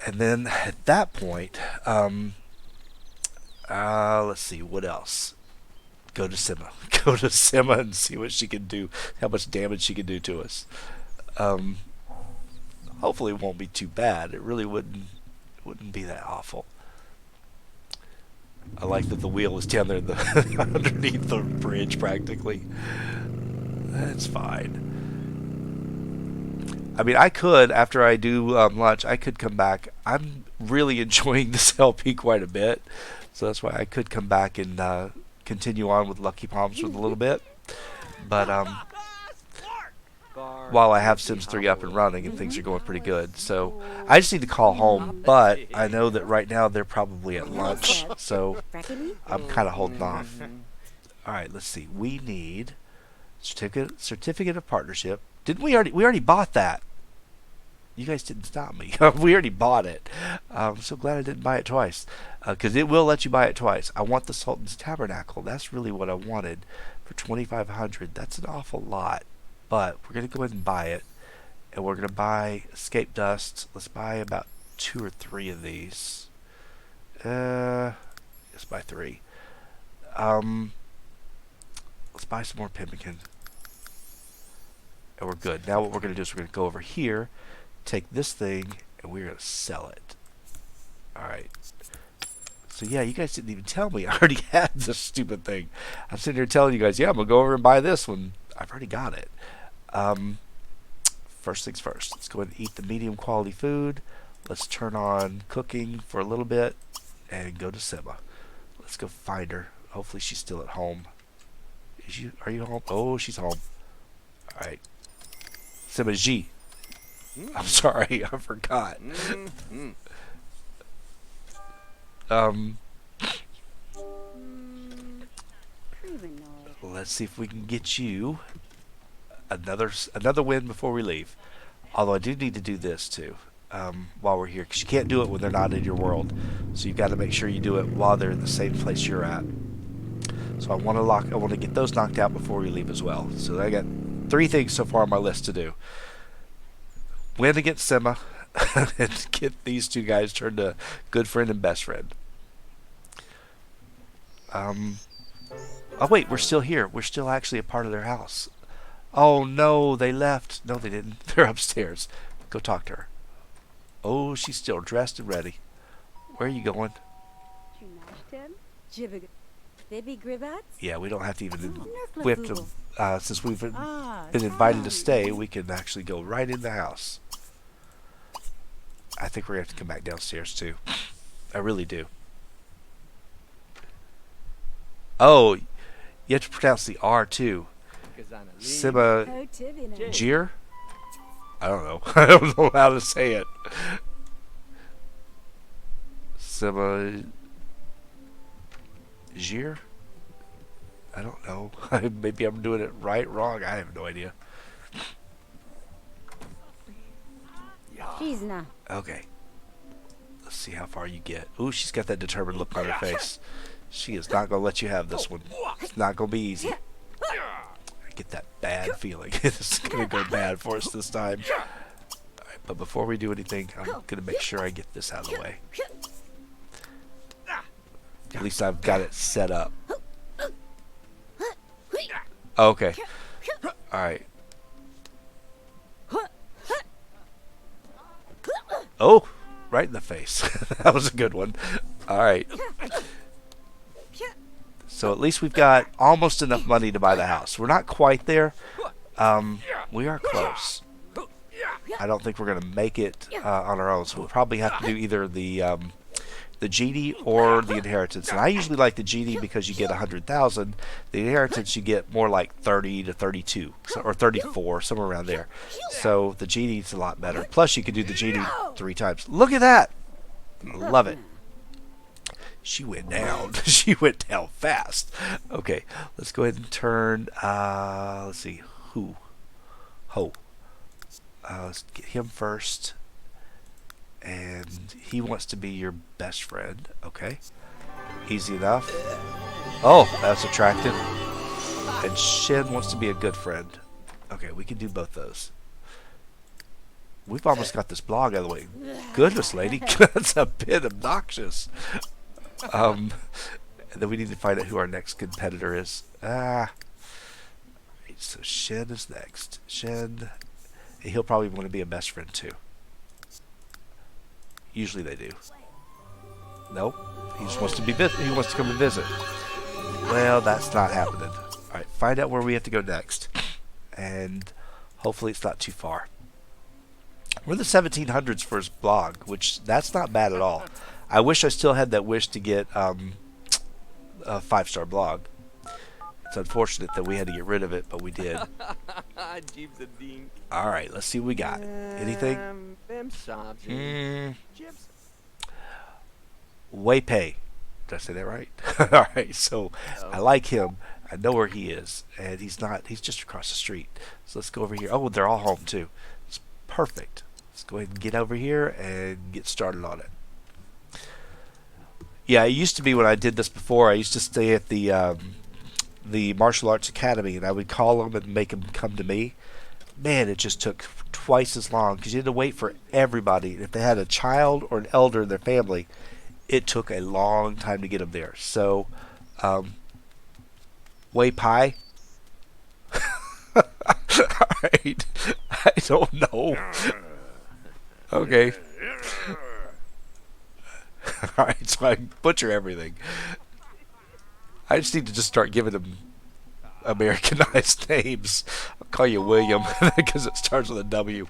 And then at that point, let's see, what else? Go to Simma. Go to Simma and see what she can do, how much damage she can do to us. Hopefully it won't be too bad. It really wouldn't be that awful. I like that the wheel is down there in the underneath the bridge practically. That's fine. I mean, I could, after I do lunch, I could come back. I'm really enjoying this LP quite a bit, so that's why I could come back and continue on with Lucky Palms for a little bit. But while I have Sims 3 up and running and things are going pretty good, so I just need to call home. But I know that right now they're probably at lunch, so I'm kind of holding off. All right, let's see. We need certificate of partnership. Didn't we already bought that? You guys didn't stop me. We already bought it. I'm so glad I didn't buy it twice, because it will let you buy it twice. I want the Sultan's Tabernacle. That's really what I wanted for 2,500. That's an awful lot, but we're gonna go ahead and buy it, and we're gonna buy Escape Dust. Let's buy about 2 or 3 of these. Let's buy 3. Let's buy some more pemmican. And we're good. Now what we're going to do is we're going to go over here, take this thing, and we're going to sell it. Alright. So yeah, you guys didn't even tell me. I already had this stupid thing. I'm sitting here telling you guys, yeah, I'm going to go over and buy this one. I've already got it. First things first. Let's go ahead and eat the medium quality food. Let's turn on cooking for a little bit and go to Simma. Let's go find her. Hopefully she's still at home. Are you home? Oh, she's home. Alright. Simma G. I'm sorry, I forgot. Let's see if we can get you another win before we leave. Although I do need to do this too while we're here, because you can't do it when they're not in your world. So you've got to make sure you do it while they're in the same place you're at. So I want to get those knocked out before we leave as well. So I got 3 things so far on my list to do. Win against Simma and get these 2 guys turned to good friend and best friend. Oh wait, we're still here. We're still actually a part of their house. Oh no, they left. No, they didn't. They're upstairs. Go talk to her. Oh, she's still dressed and ready. Where are you going? Yeah, we don't have to even whip them. Since we've been invited to stay, we can actually go right in the house. I think we're going to have to come back downstairs too. I really do. Oh, you have to pronounce the R too. Simma Jeer? I don't know. I don't know how to say it. Simma Jeer? I don't know. Maybe I'm doing it right, wrong. I have no idea. Okay. Let's see how far you get. Ooh, she's got that determined look on her face. She is not going to let you have this one. It's not going to be easy. I get that bad feeling. This is going to go bad for us this time. Alright, but before we do anything, I'm going to make sure I get this out of the way. At least I've got it set up. Okay. Alright. Oh! Right in the face. That was a good one. Alright. So at least we've got almost enough money to buy the house. We're not quite there. We are close. I don't think we're going to make it on our own. So we'll probably have to do either the genie or the inheritance. And I usually like the genie because you get 100,000. The inheritance you get more like 30 to 32 or 34, somewhere around there. So the genie's a lot better. Plus you can do the genie 3 times. Look at that! Love it. She went down. She went down fast. Okay, let's go ahead and turn. Let's see. Who? Ho. Let's get him first. And he wants to be your best friend. Okay. Easy enough. Oh, that's attractive. And Shin wants to be a good friend. Okay, we can do both those. We've almost got this blog out of the way. Goodness, lady. That's a bit obnoxious. And then we need to find out who our next competitor is. So Shin is next. Shin. He'll probably want to be a best friend too. Usually they do. Nope. He just wants to be he wants to come and visit. Well, that's not happening. Alright, find out where we have to go next. And hopefully it's not too far. We're in the 1700s for his blog, which that's not bad at all. I wish I still had that wish to get a 5-star blog. It's unfortunate that we had to get rid of it, but we did. Alright, let's see what we got. Anything? Weipei. Did I say that right? Alright, so I like him. I know where he is. And he's just across the street. So let's go over here. Oh, they're all home too. It's perfect. Let's go ahead and get over here and get started on it. Yeah, it used to be when I did this before, I used to stay at the Martial Arts Academy, and I would call them and make them come to me. Man, it just took twice as long because you had to wait for everybody. If they had a child or an elder in their family, it took a long time to get them there. So, Wei Pai. Alright. I don't know. Okay. Alright, so I butcher everything. I just need to just start giving them Americanized names. I'll call you William because it starts with a W.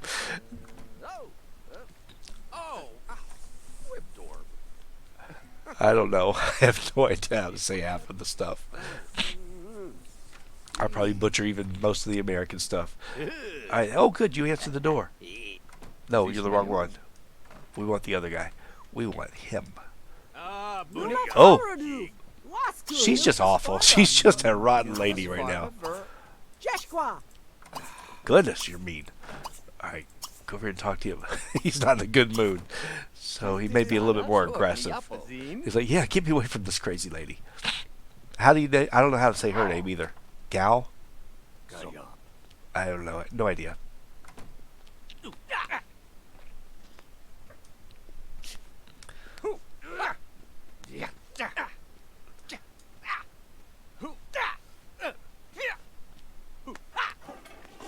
I don't know. I have no idea how to say half of the stuff. I'll probably butcher even most of the American stuff. Oh, good. You answered the door. No, you're the wrong one. We want the other guy. We want him. Oh. She's just awful. She's just a rotten lady right now. Goodness, you're mean. Alright, go over here and talk to him. He's not in a good mood. So he may be a little bit more aggressive. He's like, yeah, get me away from this crazy lady. How do you I don't know how to say her name either. Gal? I don't know. No idea.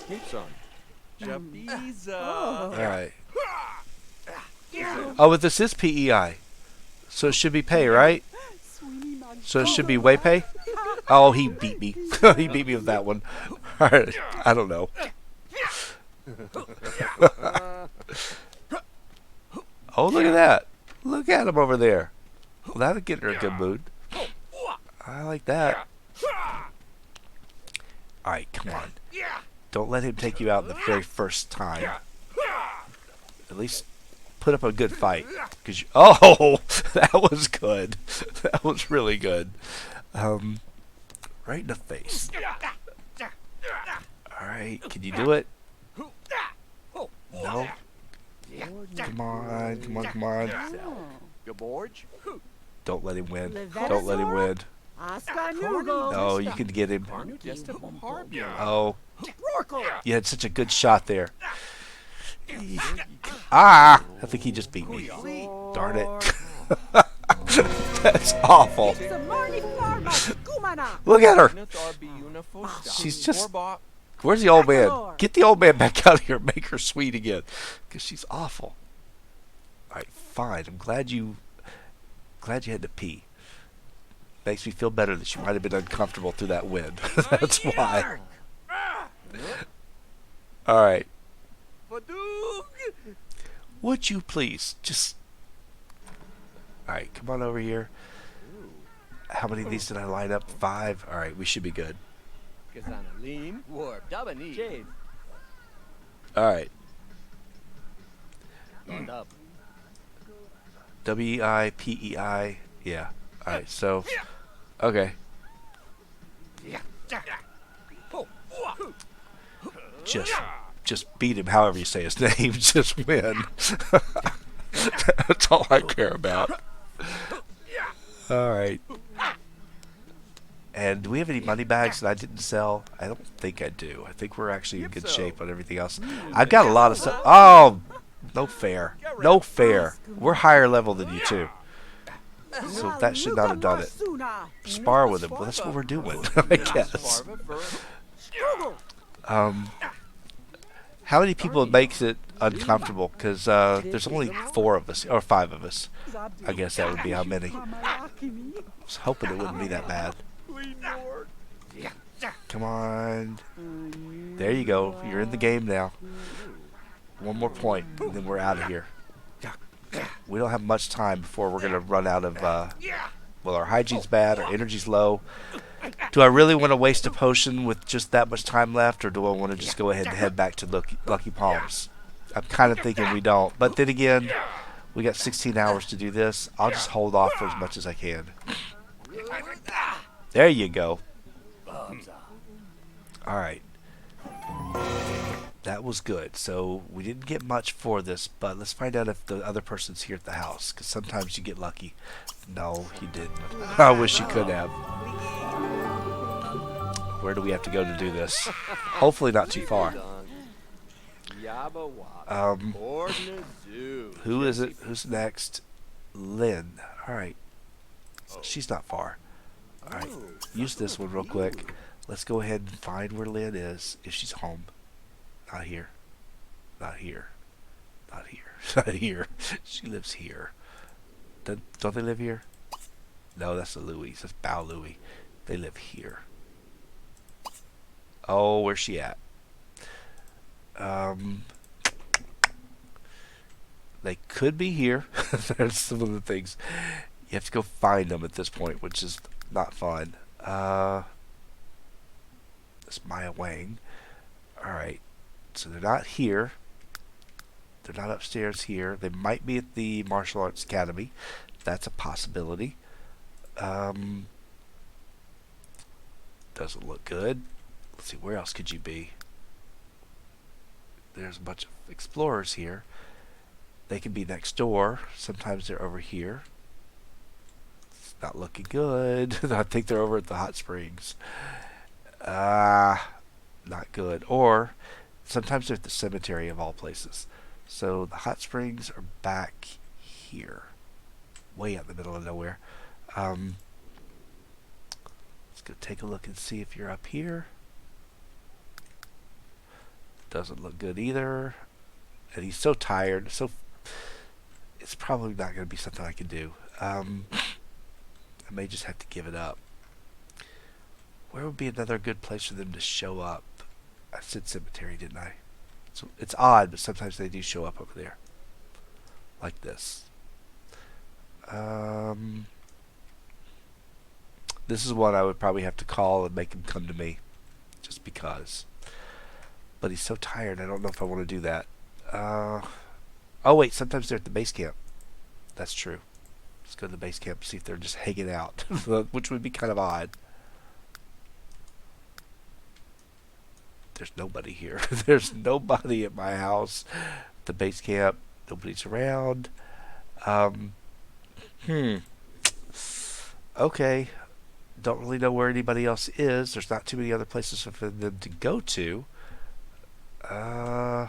Keep on. Alright. Oh, but this is PEI. So it should be pay, right? So it should be way pay? Oh, he beat me. He beat me with that one. Alright, I don't know. Oh, look at that. Look at him over there. Well, that'll get her in a good mood. I like that. Alright, come on. Don't let him take you out the very first time. At least put up a good fight. Oh, that was good. That was really good. Right in the face. Alright, can you do it? No? Come on, come on, come on. Don't let him win. Don't let him win. Oh, you can get him. Oh, you had such a good shot there. I think he just beat me. Darn it. That's awful. Look at her. She's just... Where's the old man? Get the old man back out of here and make her sweet again. Because she's awful. Alright, fine. I'm glad you had to pee. Makes me feel better that you might have been uncomfortable through that wind. That's why. Alright. Would you please just... Alright, come on over here. How many of these did I line up? 5? Alright, we should be good. Alright. WEIPEI. Yeah. Alright, so, okay. Just, just beat him however you say his name. Just win. That's all I care about. Alright. And do we have any money bags that I didn't sell? I don't think I do. I think we're actually in good shape on everything else. I've got a lot of stuff. Oh, no fair. No fair. We're higher level than you two. So that should not have done it. Spar with him. Well, that's what we're doing, I guess. How many people makes it uncomfortable? Because there's only 4 of us, or 5 of us. I guess that would be how many. I was hoping it wouldn't be that bad. Come on. There you go. You're in the game now. One more point, and then we're out of here. We don't have much time before we're going to run out of... well, our hygiene's bad, our energy's low. Do I really want to waste a potion with just that much time left, or do I want to just go ahead and head back to Lucky Palms? I'm kind of thinking we don't. But then again, we got 16 hours to do this. I'll just hold off for as much as I can. There you go. Alright. That was good. So we didn't get much for this, but let's find out if the other person's here at the house, because sometimes you get lucky. No, he didn't. I wish he could have. Where do we have to go to do this? Hopefully not too far. Who is it? Who's next? Lynn. Alright. She's not far. Alright. Use this one real quick. Let's go ahead and find where Lynn is, if she's home. Not here. Not here. Not here. Not here. She lives here. Don't they live here? No, that's the Louis. That's Bao Louis. They live here. Oh, where's she at? They could be here. There's some of the things. You have to go find them at this point, which is not fun. That's Maya Wang. Alright. So they're not here. They're not upstairs here. They might be at the Martial Arts Academy. That's a possibility. Doesn't look good. Let's see, where else could you be? There's a bunch of explorers here. They can be next door. Sometimes they're over here. It's not looking good. I think they're over at the hot springs. Not good. Or sometimes they're at the cemetery of all places. So the hot springs are back here. Way out in the middle of nowhere. Let's go take a look and see if you're up here. Doesn't look good either. And he's so tired. So it's probably not going to be something I can do. I may just have to give it up. Where would be another good place for them to show up? I said cemetery, didn't I? So it's odd, but sometimes they do show up over there. Like this. This is one I would probably have to call and make him come to me. Just because. But he's so tired, I don't know if I want to do that. Oh wait, sometimes they're at the base camp. That's true. Let's go to the base camp and see if they're just hanging out. Which would be kind of odd. There's nobody here. There's nobody at my house. The base camp. Nobody's around. Okay. Don't really know where anybody else is. There's not too many other places for them to go to. I've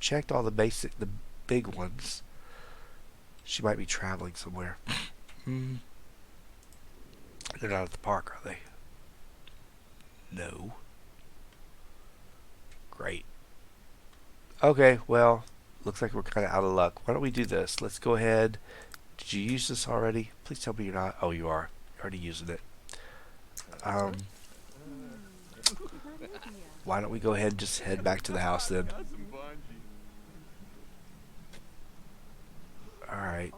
checked all the big ones. She might be traveling somewhere. They're not at the park, are they? No. Great. Okay, well, looks like we're kind of out of luck. Why don't we do this? Let's go ahead. Did you use this already? Please tell me you're not. Oh, you are. You're already using it. Why don't we go ahead and just head back to the house then? Alright.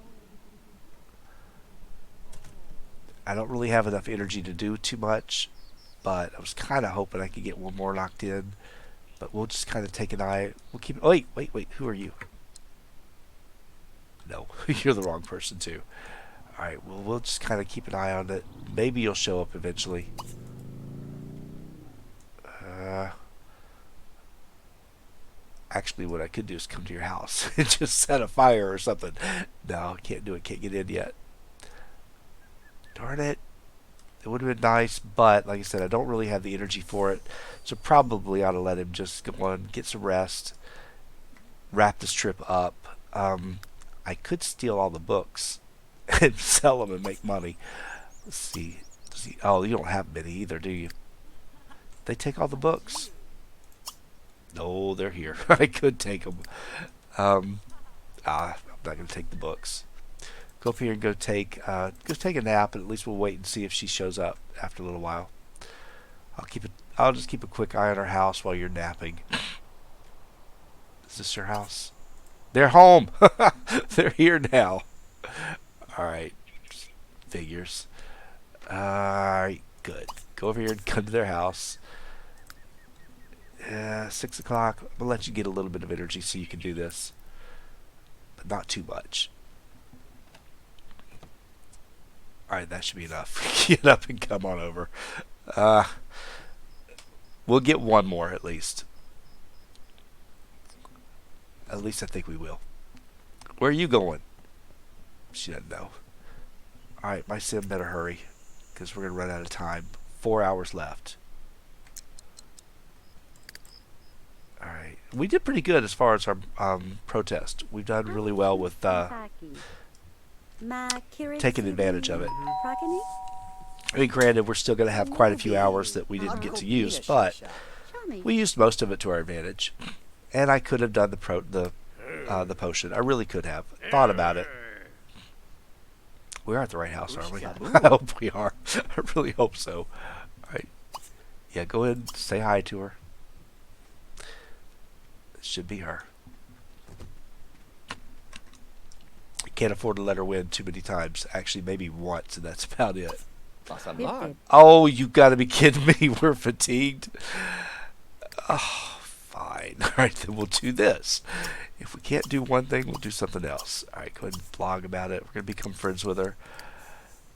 I don't really have enough energy to do too much, but I was kind of hoping I could get one more knocked in. But we'll just kind of take an eye. We'll keep. Oh, wait. Who are you? No, you're the wrong person too. Alright, well, we'll just kind of keep an eye on it. Maybe you'll show up eventually. Actually, what I could do is come to your house and just set a fire or something. No, can't do it. Can't get in yet. Darn it. It would have been nice, but like I said, I don't really have the energy for it. So probably ought to let him just go on, get some rest, wrap this trip up. I could steal all the books and sell them and make money. Let's see. Oh, you don't have many either, do you? They take all the books. No, they're here. I could take them. I'm not going to take the books. Go up here and go take a nap, and at least we'll wait and see if she shows up after a little while. I'll just keep a quick eye on her house while you're napping. Is this your house? They're home. They're here now. All right, figures. All right, good. Go over here and come to their house. 6 o'clock. I'm gonna let you get a little bit of energy so you can do this, but not too much. Alright, that should be enough. Get up and come on over. We'll get one more at least. At least I think we will. Where are you going? She doesn't know. Alright, my sim better hurry, because we're going to run out of time. 4 hours left. Alright. We did pretty good as far as our protest. We've done really well with taking advantage of it. I mean, granted, we're still going to have quite a few hours that we didn't get to use, but we used most of it to our advantage. And I could have done the potion. I really could have thought about it. We're at the right house, aren't we? I hope we are. I really hope so. All right. Yeah, go ahead and say hi to her. It should be her. Can't afford to let her win too many times. Actually, maybe once, and that's about it. Oh, you gotta be kidding me. We're fatigued. Oh, fine. All right, then we'll do this. If we can't do one thing, we'll do something else. All right, go ahead and blog about it. We're gonna become friends with her.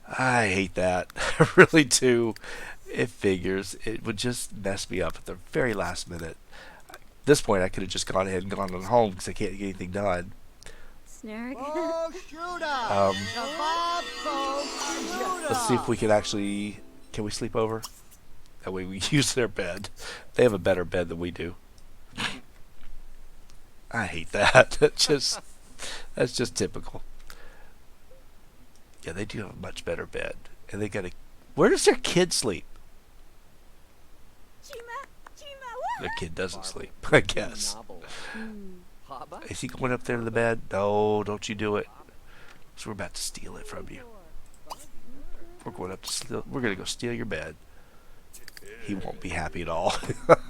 I hate that. I really do. It figures. It would just mess me up at the very last minute. At this point, I could have just gone ahead and gone on home because I can't get anything done. Let's see if we can actually... Can we sleep over? That way we use their bed. They have a better bed than we do. I hate that. That's just typical. Yeah, they do have a much better bed. And they got a... Where does their kid sleep? Their kid doesn't sleep, I guess. Is he going up there to the bed? No, don't you do it. So we're about to steal it from you. We're going up to steal. We're going to go steal your bed. He won't be happy at all.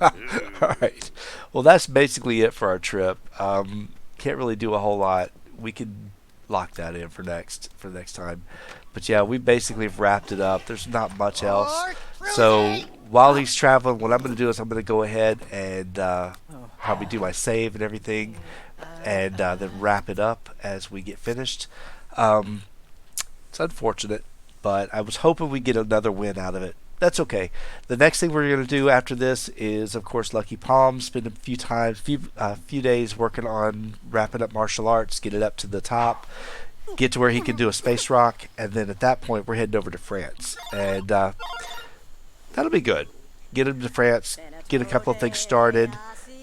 All right. Well, that's basically it for our trip. Can't really do a whole lot. We could lock that in for next time. But yeah, we basically have wrapped it up. There's not much else. So while he's traveling, what I'm going to do is I'm going to go ahead and probably do my save and everything, and then wrap it up as we get finished. It's unfortunate, but I was hoping we'd get another win out of it. That's okay. The next thing we're going to do after this is, of course, Lucky Palm. Spend a few days working on wrapping up martial arts, get it up to the top, get to where he can do a space rock, and then at that point we're heading over to France, and that'll be good. Get him to France, get a couple of things started,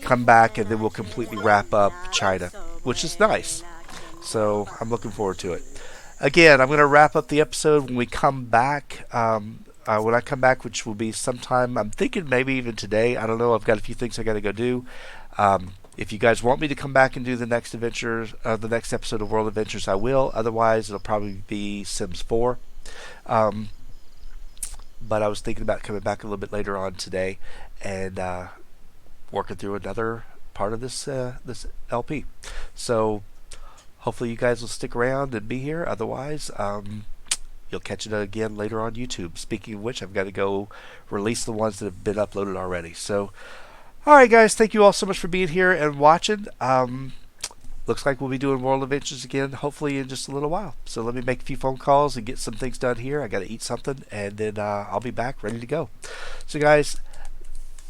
come back, and then we'll completely wrap up China, which is nice. So I'm looking forward to it. Again, I'm going to wrap up the episode when we come back. When I come back, which will be sometime, I'm thinking maybe even today. I don't know. I've got a few things I got to go do. If you guys want me to come back and do the next adventure, the next episode of World Adventures, I will. Otherwise, it'll probably be Sims 4. But I was thinking about coming back a little bit later on today and working through another part of this LP. So hopefully you guys will stick around and be here. Otherwise, you'll catch it again later on YouTube. Speaking of which, I've got to go release the ones that have been uploaded already. So, alright guys, thank you all so much for being here and watching. looks like we'll be doing World Adventures again, hopefully in just a little while. So let me make a few phone calls and get some things done here. I got to eat something, and then I'll be back ready to go. So, guys,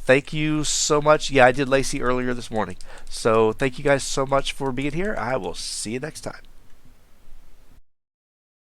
thank you so much. Yeah, I did Lacey earlier this morning. So thank you guys so much for being here. I will see you next time.